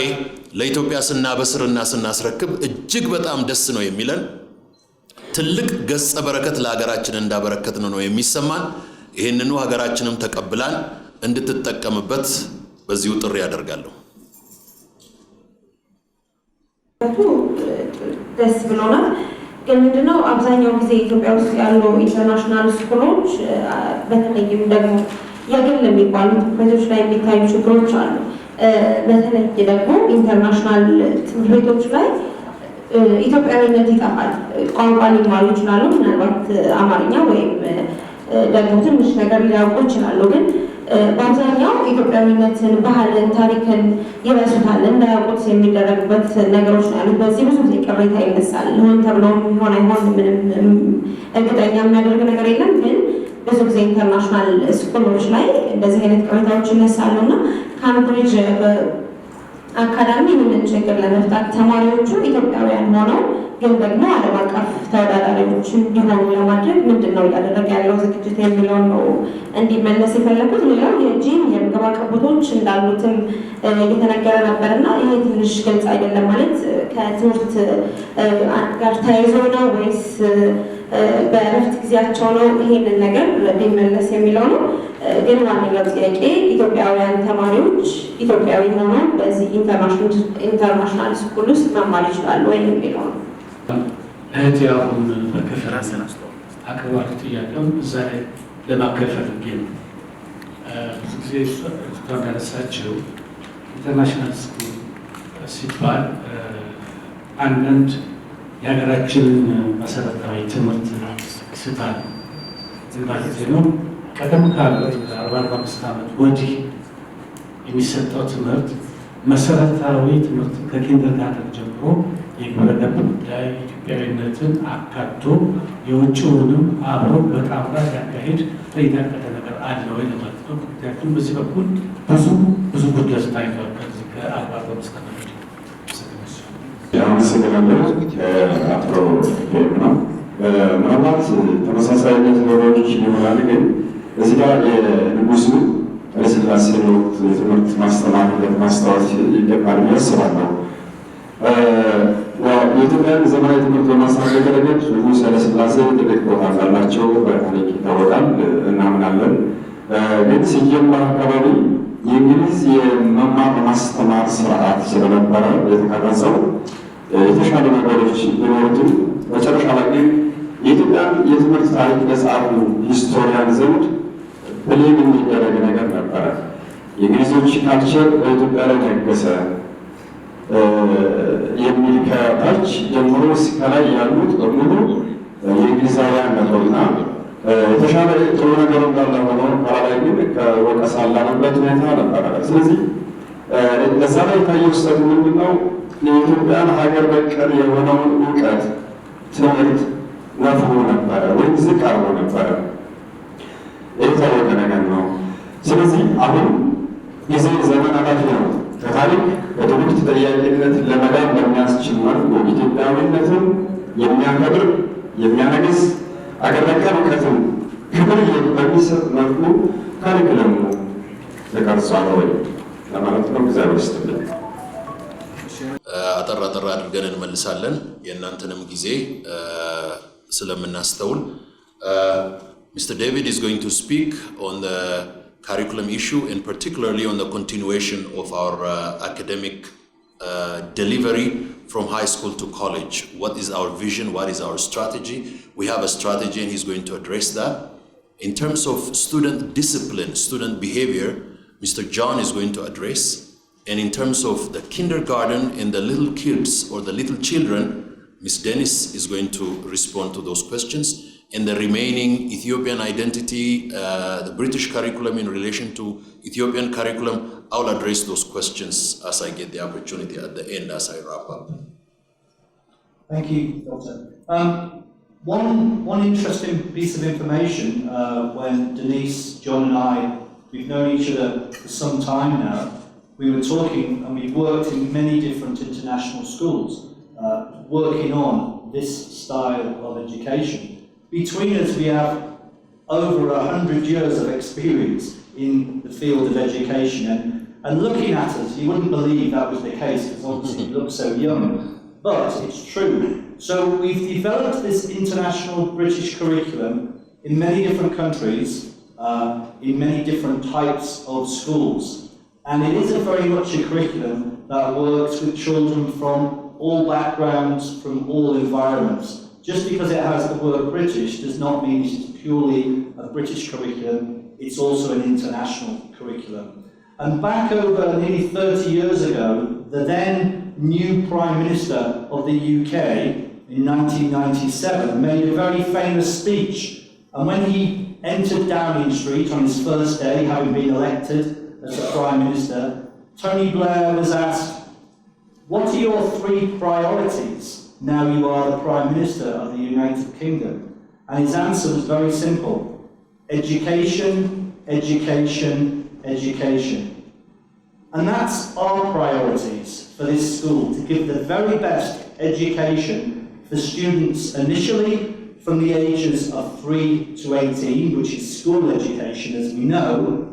ለኢትዮጵያ ስናበስርና ስናስረክብ እጅግ በጣም ደስ ነው የሚለን። ትልቅ ገጸ በረከት ለሀገራችን እንዳበረከትን ነው የሚሰማን። ይህንኑ ሀገራችንም ተቀብላን እንድትጠቀምበት በዚሁ ጥሪ ያደርጋለሁ። ደስ ብሎናል። ግን ምንድነው አብዛኛው ጊዜ ኢትዮጵያ ውስጥ ያሉ ኢንተርናሽናል ስኩሎች በተለይም ደግሞ የግል የሚባሉ ትምህርቶች ላይ የሚታዩ ችግሮች አሉ። በተለይ ደግሞ ኢንተርናሽናል ትምህርት ቤቶች ላይ ኢትዮጵያዊነት ይጠፋል። ቋንቋ ሊማሩ ይችላሉ፣ ምናልባት አማርኛ ወይም ደግሞ ትንሽ ነገር ሊያውቁ ይችላሉ። ግን በአብዛኛው ኢትዮጵያዊነትን፣ ባህልን፣ ታሪክን ይረሱታል። እንዳያውቁት የሚደረግበት ነገሮች ነው ያሉት። በዚህ ብዙ ጊዜ ቅሬታ ይነሳል። ሆን ተብሎ ሆን አይሆን ምንም እርግጠኛ የሚያደርግ ነገር የለም። ግን ብዙ ጊዜ ኢንተርናሽናል ስኩሎች ላይ እንደዚህ አይነት ቅሬታዎች ይነሳሉ እና ካምብሪጅ አካዳሚ ይህንን ችግር ለመፍታት ተማሪዎቹ ኢትዮጵያውያን ሆነው ግን ደግሞ ዓለም አቀፍ ተወዳዳሪዎች እንዲሆኑ ለማድረግ ምንድን ነው እያደረገ ያለው ዝግጅት የሚለውን ነው እንዲመለስ የፈለጉት። ሌላው የጂም የምግብ አቅርቦቶች እንዳሉትም እየተነገረ ነበር እና ይሄ ትንሽ ግልጽ አይደለም። ማለት ከትምህርት ጋር ተያይዞ ነው ወይስ በእረፍት ጊዜያቸው ነው ይሄንን ነገር እንዲመለስ የሚለው ነው። ግን ዋነኛው ጥያቄ ኢትዮጵያውያን ተማሪዎች ኢትዮጵያዊ ሆነው በዚህ ኢንተርናሽናል ስኩል ውስጥ መማር ይችላሉ ወይ የሚለው ነው። እህት ያሁን በክፍል አቅርባቱ ጥያቄውን እዛ ላይ ለማከል ፈልጌ ነው። ብዙ ጊዜ እንዳነሳቸው ኢንተርናሽናል ስኩል ሲባል አንዳንድ የሀገራችንን መሰረታዊ ትምህርት ስታል ማለት ነው። ቀደም ካሉት 45 ዓመት ወዲህ የሚሰጠው ትምህርት መሰረታዊ ትምህርት ከኪንደርጋርተን ጀምሮ የግብረገብ ጉዳይ ኢትዮጵያዊነትን አካቶ የውጭውንም አብሮ በጣምራ ያካሄድ የታቀደ ነገር አለ ወይ ለማለት ነው። ምክንያቱም በዚህ በኩል ብዙ ጉድለት ታይቷል። ከዚህ ከ45 ዓመት አመሰግናለሁ። አቶ ነው ምናልባት ተመሳሳይነት ኖሮች ይሆናል። ግን እዚህ ጋር የንጉሱ ኃይለሥላሴ ወቅት የትምህርት ማስተማር ማስታወስ ይገባል ብዬ አስባለሁ። የኢትዮጵያን ዘመናዊ ትምህርት በማሳደግ ረገድ ንጉሥ ኃይለሥላሴ ትልቅ ቦታ እንዳላቸው በታሪክ ይታወቃል፣ እናምናለን። ግን ሲጀመር አካባቢ የእንግሊዝ የመማር ማስተማር ስርዓት ስለነበረ የተቀረጸው የተሻሉ ነገሮች ቢኖሩትም መጨረሻ ላይ ግን የኢትዮጵያን የትምህርት ታሪክ በጻፉ ሂስቶሪያን ዘንድ ብሌም የሚደረግ ነገር ነበረ። የእንግሊዞች ካልቸር በኢትዮጵያ ላይ ነገሰ የሚል ከታች ጀምሮ እስከላይ ያሉት በሙሉ የእንግሊዛውያን ነበሩና የተሻለ ጥሩ ነገር እንዳለ ሆኖ ኋላ ላይ ግን ከወቀሳ ላነበት ሁኔታ ነበረ። ስለዚህ እዛ ላይ የታየው ስህተት ምንድን ነው? የኢትዮጵያን ሀገር በቀል የሆነውን እውቀት ትምህርት ነፍጎ ነበረ ወይም ዝቅ አድርጎ ነበረ። የታወቀ ነገር ነው። ስለዚህ አሁን ጊዜ ዘመን አላፊ ነው። ከታሪክ በትውልድ ተጠያቂነት ለመዳን በሚያስችል መልኩ ኢትዮጵያዊነትን የሚያከብር የሚያነግስ አገር በቀል እውቀትን ክብር በሚሰጥ መልኩ ካሪኩለሙ ተቀርጿል ወይ ለማለት ነው። እግዚአብሔር ይስጥልን። አጠር አድርገን እንመልሳለን የእናንተንም ጊዜ ስለምናስተውል። Mr. David is going to speak on the curriculum issue and particularly on the continuation of our academic delivery from high school to college. What is our vision? What is our strategy? We have a strategy and he's going to address that. In terms of student discipline, student behavior, Mr. John is going to address. And in terms of the kindergarten and the little kids or the little children, Ms. Dennis is going to respond to those questions. And the remaining Ethiopian identity, the British curriculum in relation to Ethiopian curriculum, I'll address those questions as I get the opportunity at the end as I wrap up. Thank you, Doctor. One interesting piece of information, when Denise, John and we've known each other for some time now, we were talking and we've worked in many different international schools, working on this style of education. Between us, we have over 100 years of experience in the field of education, and looking at us, you wouldn't believe that was the case, because obviously you look so young, but it's true. So we've developed this international British curriculum in many different countries, in many different types of schools, and it is very much a curriculum that works with children from all backgrounds, from all environments. Just because it has the word British does not mean it's purely a British curriculum, it's also an international curriculum. And back over nearly 30 years ago, the then new Prime Minister of the UK in 1997 made a very famous speech. And when he entered Downing Street on his first day, having been elected as the Prime Minister, Tony Blair was asked, "What are your 3 priorities now you are the Prime Minister of the United Kingdom?" And his answer was very simple: education, education, education. And that's our priorities for this school, to give the very best education for students initially from the ages of 3 to 18, which is school education as we know,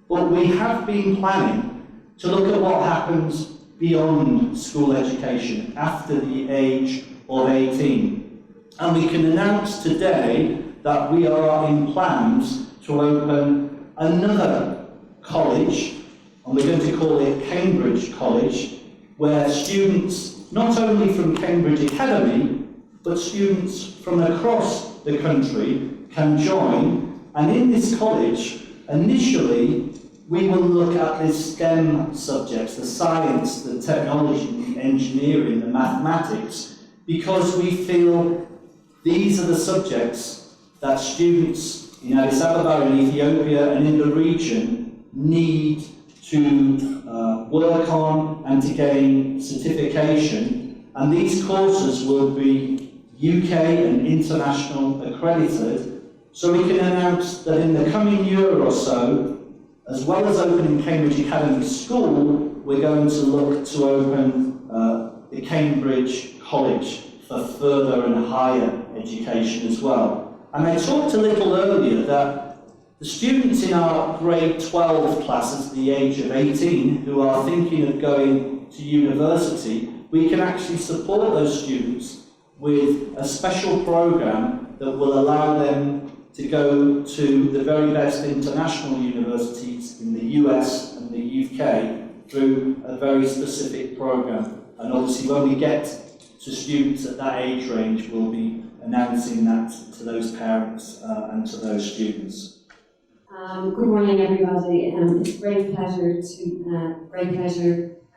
but we have been planning to look at what happens beyond school education, after the age of 18. And we can announce today that we are in plans to open another college, and we're going to call it Cambridge College, where students, not only from Cambridge Academy, but students from across the country can join. And in this college, initially, we will look at the STEM subjects, the science, the technology, the engineering, the mathematics, because we feel these are the subjects that students in Addis Ababa, in Ethiopia, and in the region need to work on and to gain certification. And these courses will be UK and international accredited, so we can announce that in the coming year or so, as well as opening Cambridge Academy School, we're going to look to open the Cambridge College for further and higher education as well. And I talked a little earlier that the students in our grade 12 classes, the age of 18, who are thinking of going to university, we can actually support those students with a special program that will allow them to go to the very best international universities in the US and the UK through a very specific program. And obviously when we get to students at that age range, we'll be announcing that to those parents and to those students. Good morning, everybody. It's a great pleasure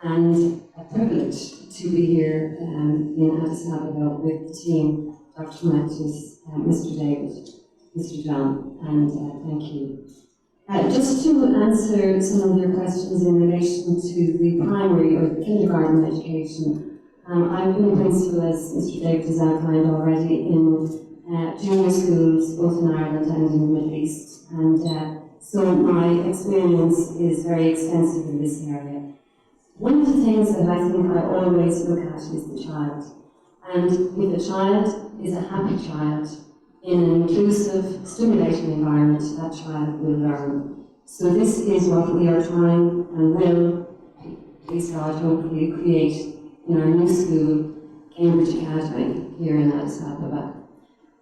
and a privilege to be here in Addis Ababa with the team, Dr. Mattis, Mr. David, Mr. John, and thank you. Just to answer some of your questions in relation to the primary or the kindergarten education, I've been a principal, as Mr. David has outlined already, in junior schools, both in Ireland and in the Middle East, and so my experience is very extensive in this area. One of the things that I think I always look at is the child. And if a child is a happy child in an inclusive, stimulating environment, that child will learn. So this is what we are trying and will, please God, hopefully create in our new school, Cambridge Academy, here in Addis Ababa.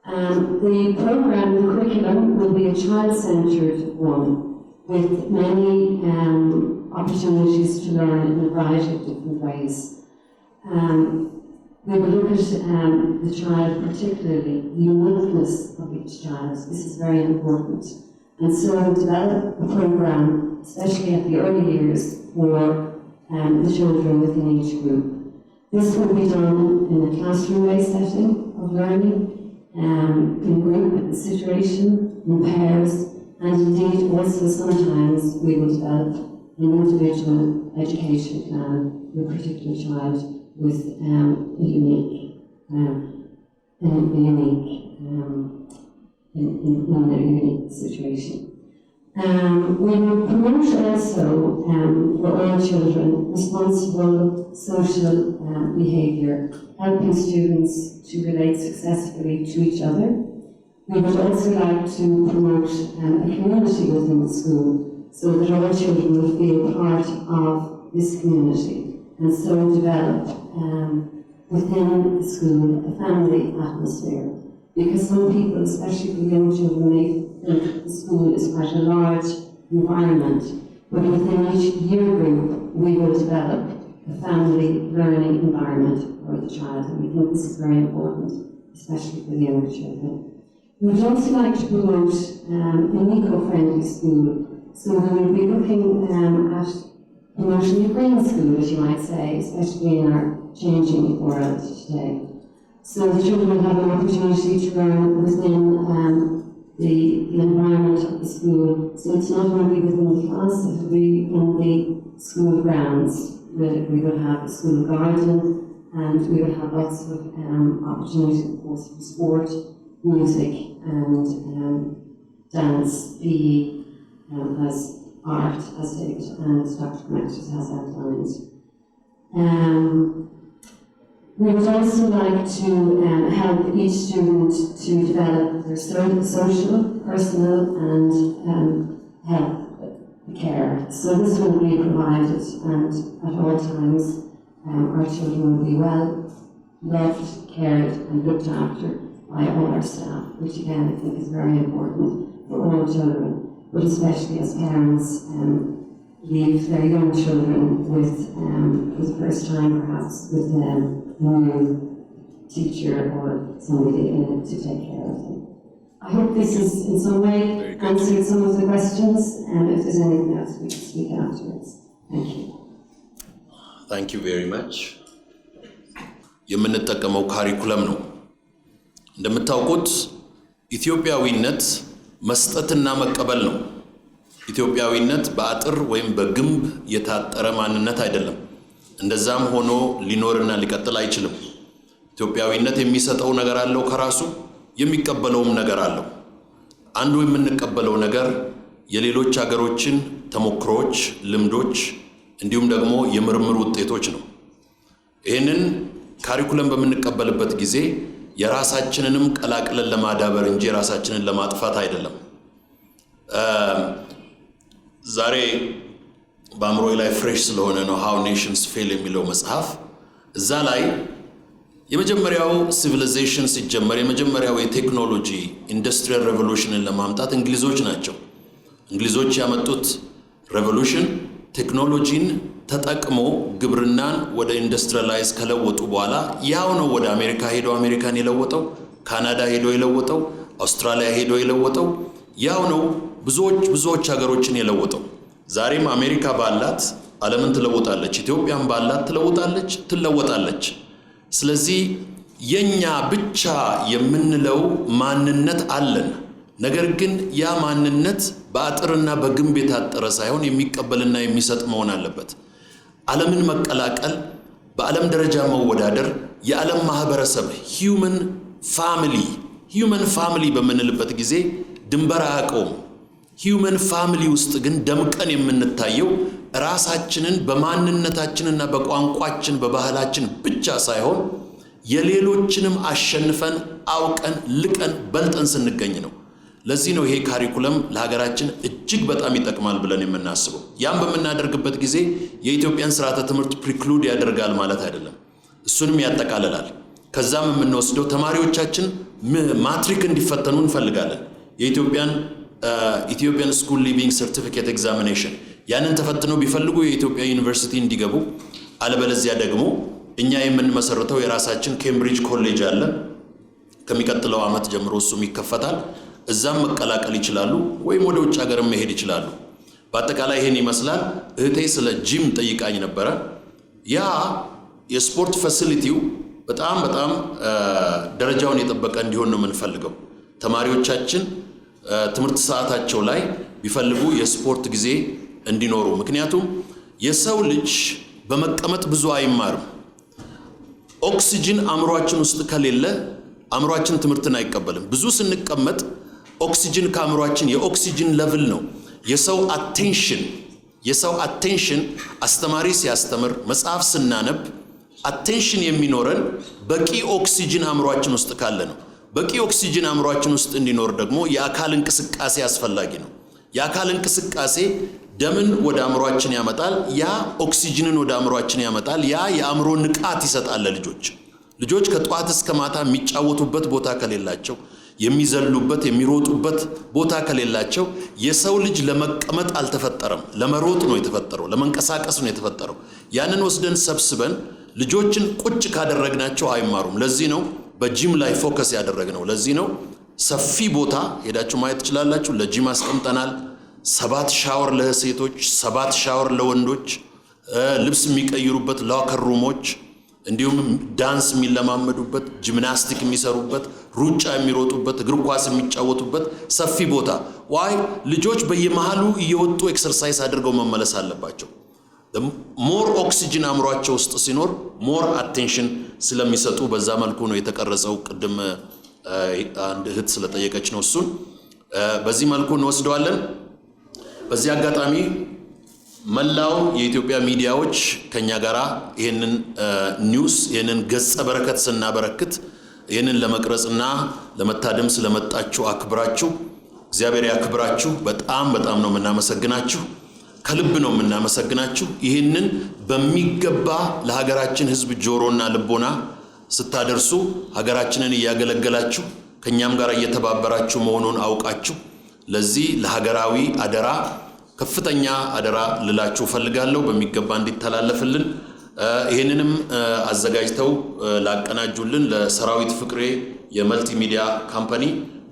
The program, the curriculum, will be a child-centred one, with many opportunities to learn in a variety of different ways. We will look at the child, particularly the uniqueness of each child. This is very important. And so we'll develop a program, especially at the early years, for the children within each group. This will be done in a classroom-based setting of learning, in group situation, in pairs, and indeed also sometimes we will develop an individual education plan for a particular child with a unique situation. We will promote also for all children responsible social behaviour, helping students to relate successfully to each other. We would also like to promote a community within the school so that all children will feel part of this community and so develop within the school a family atmosphere. Because some people, especially for young children, may think the school is quite a large environment, but within each year group we will develop a family learning environment for the child, and we think this is very important, especially for the younger children. We would also like to promote an eco-friendly school, so we will be looking at promoting a green school, as you might say, especially in our changing world today. So the children will have an opportunity to learn within the environment of the school. So it's not only within the class, it will be in the school grounds. We will have a school garden, and we will have lots of opportunities, of course, for sport, music, and dance, PE, as art, as David and Dr. Matthews has outlined. We would also like to help each student to develop their social, personal, and health care. So this will be provided, and at all times our children will be well loved, cared, and looked after by all our staff, which again I think is very important for all children, but especially as parents leave their young children with, for the first time perhaps, with a new teacher or somebody to take care of them. I hope this has in some way answered some of the questions, and if there's anything else we can speak afterwards. Thank you. Thank you very much. የምንጠቀመው ካሪኩለም ነው። እንደምታውቁት ኢትዮጵያዊነት መስጠትና መቀበል ነው። ኢትዮጵያዊነት በአጥር ወይም በግንብ የታጠረ ማንነት አይደለም። እንደዛም ሆኖ ሊኖርና ሊቀጥል አይችልም። ኢትዮጵያዊነት የሚሰጠው ነገር አለው ከራሱ የሚቀበለውም ነገር አለው። አንዱ የምንቀበለው ነገር የሌሎች ሀገሮችን ተሞክሮች፣ ልምዶች እንዲሁም ደግሞ የምርምር ውጤቶች ነው። ይሄንን ካሪኩለም በምንቀበልበት ጊዜ የራሳችንንም ቀላቅለን ለማዳበር እንጂ የራሳችንን ለማጥፋት አይደለም። ዛሬ በአእምሮዬ ላይ ፍሬሽ ስለሆነ ነው How Nations Fail የሚለው መጽሐፍ። እዛ ላይ የመጀመሪያው ሲቪላይዜሽን ሲጀመር የመጀመሪያው የቴክኖሎጂ ኢንዱስትሪያል ሬቮሉሽንን ለማምጣት እንግሊዞች ናቸው። እንግሊዞች ያመጡት ሬቮሉሽን ቴክኖሎጂን ተጠቅሞ ግብርናን ወደ ኢንዱስትሪያላይዝ ከለወጡ በኋላ ያው ነው ወደ አሜሪካ ሄዶ አሜሪካን የለወጠው፣ ካናዳ ሄዶ የለወጠው፣ አውስትራሊያ ሄዶ የለወጠው፣ ያው ነው ብዙዎች ሀገሮችን የለወጠው። ዛሬም አሜሪካ ባላት ዓለምን ትለውጣለች፣ ኢትዮጵያም ባላት ትለውጣለች፣ ትለወጣለች። ስለዚህ የኛ ብቻ የምንለው ማንነት አለን። ነገር ግን ያ ማንነት በአጥርና በግንብ የታጠረ ሳይሆን የሚቀበልና የሚሰጥ መሆን አለበት። ዓለምን መቀላቀል፣ በዓለም ደረጃ መወዳደር፣ የዓለም ማህበረሰብ human family በምንልበት ጊዜ ድንበር አያውቀውም። human family ውስጥ ግን ደምቀን የምንታየው ራሳችንን በማንነታችንና በቋንቋችን በባህላችን ብቻ ሳይሆን የሌሎችንም አሸንፈን አውቀን ልቀን በልጠን ስንገኝ ነው። ለዚህ ነው ይሄ ካሪኩለም ለሀገራችን እጅግ በጣም ይጠቅማል ብለን የምናስበው። ያን በመናደርግበት ጊዜ የኢትዮጵያን ስርዓተ ትምህርት ፕሪክሉድ ያደርጋል ማለት አይደለም፣ እሱንም ያጠቃልላል። ከዛም የምንወስደው ተማሪዎቻችን ማትሪክ እንዲፈተኑ እንፈልጋለን። የኢትዮጵያን ስኩል ሊቪንግ ሰርቲፊኬት ኤግዛሚኔሽን ያንን ተፈትነው ቢፈልጉ የኢትዮጵያ ዩኒቨርሲቲ እንዲገቡ፣ አለበለዚያ ደግሞ እኛ የምንመሰርተው የራሳችን ኬምብሪጅ ኮሌጅ አለ። ከሚቀጥለው ዓመት ጀምሮ እሱም ይከፈታል። እዛም መቀላቀል ይችላሉ ወይም ወደ ውጭ ሀገር መሄድ ይችላሉ። በአጠቃላይ ይሄን ይመስላል። እህቴ ስለ ጂም ጠይቃኝ ነበረ። ያ የስፖርት ፋሲሊቲው በጣም ደረጃውን የጠበቀ እንዲሆን ነው የምንፈልገው። ተማሪዎቻችን ትምህርት ሰዓታቸው ላይ ቢፈልጉ የስፖርት ጊዜ እንዲኖሩ። ምክንያቱም የሰው ልጅ በመቀመጥ ብዙ አይማርም። ኦክሲጅን አእምሮአችን ውስጥ ከሌለ አእምሮአችን ትምህርትን አይቀበልም። ብዙ ስንቀመጥ ኦክሲጅን ከአእምሮአችን የኦክሲጅን ሌቭል ነው። የሰው አቴንሽን አስተማሪ ሲያስተምር መጽሐፍ ስናነብ አቴንሽን የሚኖረን በቂ ኦክሲጅን አእምሮአችን ውስጥ ካለ ነው። በቂ ኦክሲጅን አእምሮአችን ውስጥ እንዲኖር ደግሞ የአካል እንቅስቃሴ አስፈላጊ ነው። የአካል እንቅስቃሴ ደምን ወደ አእምሮአችን ያመጣል። ያ ኦክሲጅንን ወደ አእምሮአችን ያመጣል። ያ የአእምሮ ንቃት ይሰጣል ልጆች ከጧት እስከ ማታ የሚጫወቱበት ቦታ ከሌላቸው፣ የሚዘሉበት የሚሮጡበት ቦታ ከሌላቸው፣ የሰው ልጅ ለመቀመጥ አልተፈጠረም፣ ለመሮጥ ነው የተፈጠረው፣ ለመንቀሳቀስ ነው የተፈጠረው። ያንን ወስደን ሰብስበን ልጆችን ቁጭ ካደረግናቸው አይማሩም። ለዚህ ነው በጂም ላይ ፎከስ ያደረግነው። ለዚህ ነው ሰፊ ቦታ ሄዳችሁ ማየት ትችላላችሁ። ለጂም አስቀምጠናል። 7 ሻወር ለሴቶች፣ 7 ሻወር ለወንዶች፣ ልብስ የሚቀይሩበት ሎከር ሩሞች፣ እንዲሁም ዳንስ የሚለማመዱበት፣ ጂምናስቲክ የሚሰሩበት፣ ሩጫ የሚሮጡበት፣ እግር ኳስ የሚጫወቱበት ሰፊ ቦታ። ዋይ ልጆች በየመሃሉ እየወጡ ኤክሰርሳይዝ አድርገው መመለስ አለባቸው። ሞር ኦክሲጅን አምሯቸው ውስጥ ሲኖር ሞር አቴንሽን ስለሚሰጡ በዛ መልኩ ነው የተቀረጸው። ቅድም አንድ እህት ስለጠየቀች ነው እሱን በዚህ መልኩ እንወስደዋለን። በዚህ አጋጣሚ መላው የኢትዮጵያ ሚዲያዎች ከኛ ጋራ ይሄንን ኒውስ ይሄንን ገጸ በረከት ስናበረክት ይሄንን ለመቅረጽና ለመታደም ስለመጣችሁ አክብራችሁ እግዚአብሔር ያክብራችሁ። በጣም ነው የምናመሰግናችሁ። ከልብ ነው የምናመሰግናችሁ። ይሄንን በሚገባ ለሀገራችን ሕዝብ ጆሮና ልቦና ስታደርሱ ሀገራችንን እያገለገላችሁ ከኛም ጋር እየተባበራችሁ መሆኑን አውቃችሁ ለዚህ ለሀገራዊ አደራ ከፍተኛ አደራ ልላችሁ ፈልጋለሁ በሚገባ እንዲተላለፍልን። ይሄንንም አዘጋጅተው ላቀናጁልን ለሰራዊት ፍቅሬ የመልቲ ሚዲያ ካምፓኒ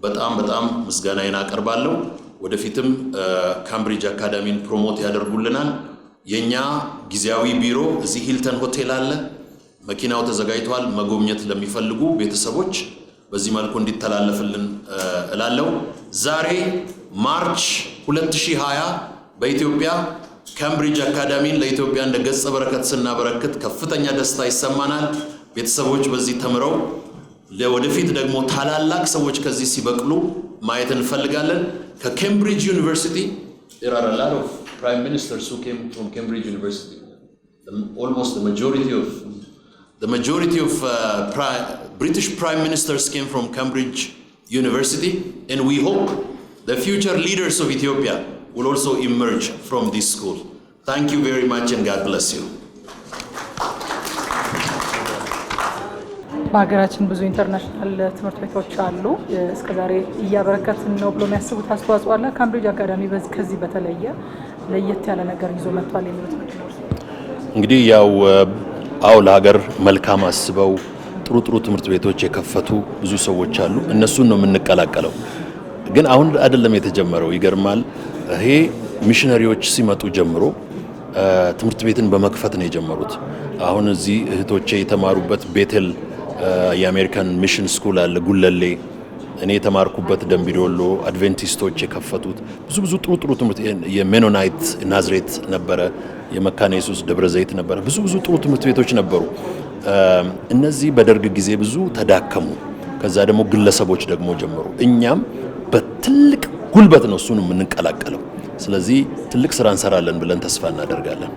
በጣም ምስጋናዬን አቀርባለሁ። ወደፊትም ካምብሪጅ አካዳሚን ፕሮሞት ያደርጉልናል። የኛ ጊዜያዊ ቢሮ እዚህ ሂልተን ሆቴል አለ። መኪናው ተዘጋጅቷል። መጎብኘት ለሚፈልጉ ቤተሰቦች በዚህ መልኩ እንዲተላለፍልን እላለሁ። ዛሬ ማርች 2020 በኢትዮጵያ ካምብሪጅ አካዳሚን ለኢትዮጵያ እንደ ገጸ በረከት ስናበረክት ከፍተኛ ደስታ ይሰማናል። ቤተሰቦች በዚህ ተምረው ለወደፊት ደግሞ ታላላቅ ሰዎች ከዚህ ሲበቅሉ ማየት እንፈልጋለን። ከኬምብሪጅ ዩኒቨርሲቲ there are a lot of prime ministers who came from Cambridge University. Almost the majority of British prime ministers came from Cambridge University, and we hope the future leaders of Ethiopia will also emerge from this school. Thank you very much and God bless you. በሀገራችን ብዙ ኢንተርናሽናል ትምህርት ቤቶች አሉ። እስከዛሬ እያበረከትን ነው ብሎ የሚያስቡት አስተዋጽኦ አለ። ካምብሪጅ አካዳሚ ከዚህ በተለየ ለየት ያለ ነገር ይዞ መጥቷል የሚሉት ምንድን ነው? እንግዲህ ያው ለሀገር መልካም አስበው ጥሩ ትምህርት ቤቶች የከፈቱ ብዙ ሰዎች አሉ። እነሱን ነው የምንቀላቀለው። ግን አሁን አይደለም የተጀመረው። ይገርማል። ይሄ ሚሽነሪዎች ሲመጡ ጀምሮ ትምህርት ቤትን በመክፈት ነው የጀመሩት። አሁን እዚህ እህቶቼ የተማሩበት ቤቴል የአሜሪካን ሚሽን ስኩል አለ ጉለሌ። እኔ የተማርኩበት ደምቢዶሎ አድቬንቲስቶች የከፈቱት ብዙ ጥሩ ትምህርት የሜኖናይት ናዝሬት ነበረ፣ የመካነ ኢየሱስ ደብረ ዘይት ነበረ። ብዙ ጥሩ ትምህርት ቤቶች ነበሩ። እነዚህ በደርግ ጊዜ ብዙ ተዳከሙ። ከዛ ደግሞ ግለሰቦች ደግሞ ጀመሩ። እኛም በትልቅ ጉልበት ነው እሱን የምንቀላቀለው። ስለዚህ ትልቅ ስራ እንሰራለን ብለን ተስፋ እናደርጋለን።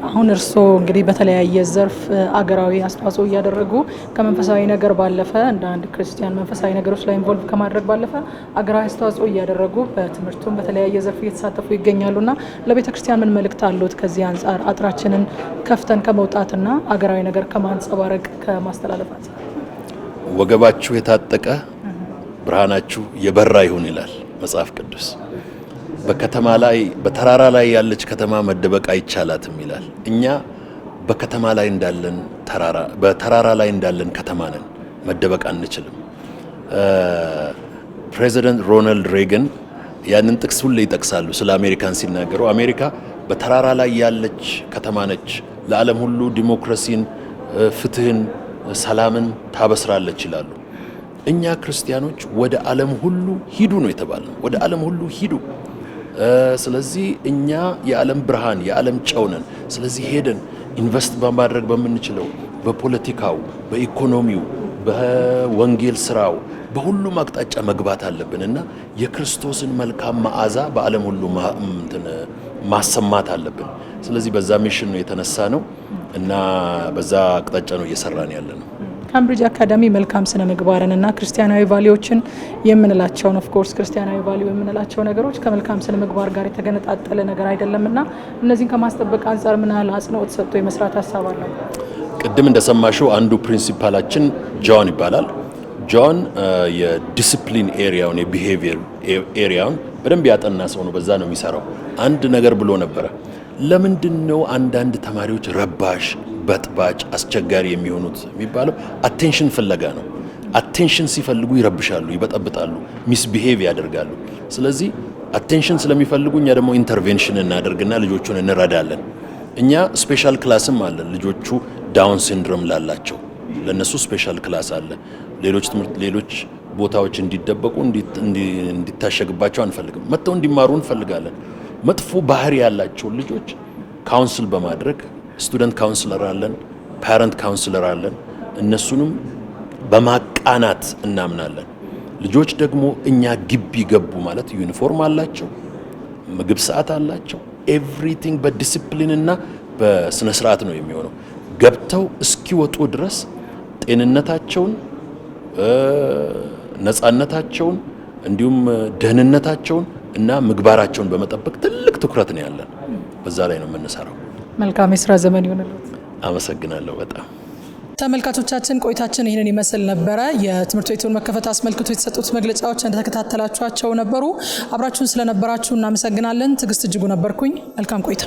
አሁን እርስዎ እንግዲህ በተለያየ ዘርፍ አገራዊ አስተዋጽኦ እያደረጉ ከመንፈሳዊ ነገር ባለፈ እንደ አንድ ክርስቲያን መንፈሳዊ ነገሮች ላይ ኢንቮልቭ ከማድረግ ባለፈ አገራዊ አስተዋጽኦ እያደረጉ በትምህርቱም በተለያየ ዘርፍ እየተሳተፉ ይገኛሉና ለቤተ ክርስቲያን ምን መልእክት አሉት? ከዚህ አንጻር አጥራችንን ከፍተን ከመውጣትና አገራዊ ነገር ከማንጸባረቅ ከማስተላለፋት። ወገባችሁ የታጠቀ ብርሃናችሁ የበራ ይሁን ይላል መጽሐፍ ቅዱስ። በከተማ ላይ በተራራ ላይ ያለች ከተማ መደበቅ አይቻላትም ይላል። እኛ በከተማ ላይ እንዳለን በተራራ ላይ እንዳለን ከተማ ነን። መደበቅ አንችልም። ፕሬዚደንት ሮናልድ ሬገን ያንን ጥቅስ ሁሌ ይጠቅሳሉ ስለ አሜሪካን ሲናገሩ። አሜሪካ በተራራ ላይ ያለች ከተማ ነች፣ ለዓለም ሁሉ ዲሞክራሲን፣ ፍትህን፣ ሰላምን ታበስራለች ይላሉ። እኛ ክርስቲያኖች ወደ ዓለም ሁሉ ሂዱ ነው የተባልነው። ወደ ዓለም ሁሉ ሂዱ። ስለዚህ እኛ የዓለም ብርሃን የዓለም ጨው ነን። ስለዚህ ሄደን ኢንቨስት በማድረግ በምንችለው በፖለቲካው፣ በኢኮኖሚው፣ በወንጌል ስራው በሁሉም አቅጣጫ መግባት አለብንና የክርስቶስን መልካም መዓዛ በዓለም ሁሉ ማሰማት አለብን። ስለዚህ በዛ ሚሽን ነው የተነሳ ነው እና በዛ አቅጣጫ ነው እየሰራን ያለነው። ካምብሪጅ አካዳሚ መልካም ስነ ምግባርንና ክርስቲያናዊ ቫልዩዎችን የምንላቸውን ኦፍ ኮርስ ክርስቲያናዊ ቫልዩ የምንላቸው ነገሮች ከመልካም ስነ ምግባር ጋር የተገነጣጠለ ነገር አይደለምና እነዚህን ከማስጠበቅ አንፃር ምን ያህል አጽንኦት ሰጥቶ የመስራት ሀሳብ አለው? ቅድም እንደሰማሽው አንዱ ፕሪንሲፓላችን ጆን ይባላል። ጆን የዲሲፕሊን ኤሪያውን የቢሄቪየር ኤሪያውን በደንብ ያጠና ሰው ነው። በዛ ነው የሚሰራው። አንድ ነገር ብሎ ነበረ፣ ለምንድነው አንዳንድ ተማሪዎች ረባሽ በጥባጭ አስቸጋሪ የሚሆኑት የሚባለው አቴንሽን ፍለጋ ነው አቴንሽን ሲፈልጉ ይረብሻሉ ይበጠብጣሉ ሚስቢሄቭ ያደርጋሉ ስለዚህ አቴንሽን ስለሚፈልጉኛ ደግሞ ኢንተርቬንሽን እናደርግና ልጆቹን እንረዳለን እኛ ስፔሻል ክላስም አለ ልጆቹ ዳውን ሲንድሮም ላላቸው ለነሱ ስፔሻል ክላስ አለ ሌሎች ቦታዎች እንዲደበቁ እንዲታሸግባቸው አንፈልግም መጥተው እንዲማሩ እንፈልጋለን መጥፎ ባህሪ ያላቸው ልጆች ካውንስል በማድረግ ስቱደንት ካውንስለር አለን ፓረንት ካውንስለር አለን እነሱንም በማቃናት እናምናለን ልጆች ደግሞ እኛ ግቢ ገቡ ማለት ዩኒፎርም አላቸው ምግብ ሰዓት አላቸው ኤቭሪቲንግ በዲሲፕሊን እና በስነ ስርዓት ነው የሚሆነው ገብተው እስኪወጡ ድረስ ጤንነታቸውን ነፃነታቸውን እንዲሁም ደህንነታቸውን እና ምግባራቸውን በመጠበቅ ትልቅ ትኩረት ነው ያለን በዛ ላይ ነው የምንሰራው መልካም የሥራ ዘመን ይሁንልዎት አመሰግናለሁ በጣም ተመልካቾቻችን ቆይታችን ይሄንን ይመስል ነበር የትምህርት ቤቱን መከፈት አስመልክቶ የተሰጡት መግለጫዎች እንደተከታተላችኋቸው ነበሩ አብራችሁን ስለነበራችሁ እናመሰግናለን ትግስት እጅጉ ነበርኩኝ መልካም ቆይታ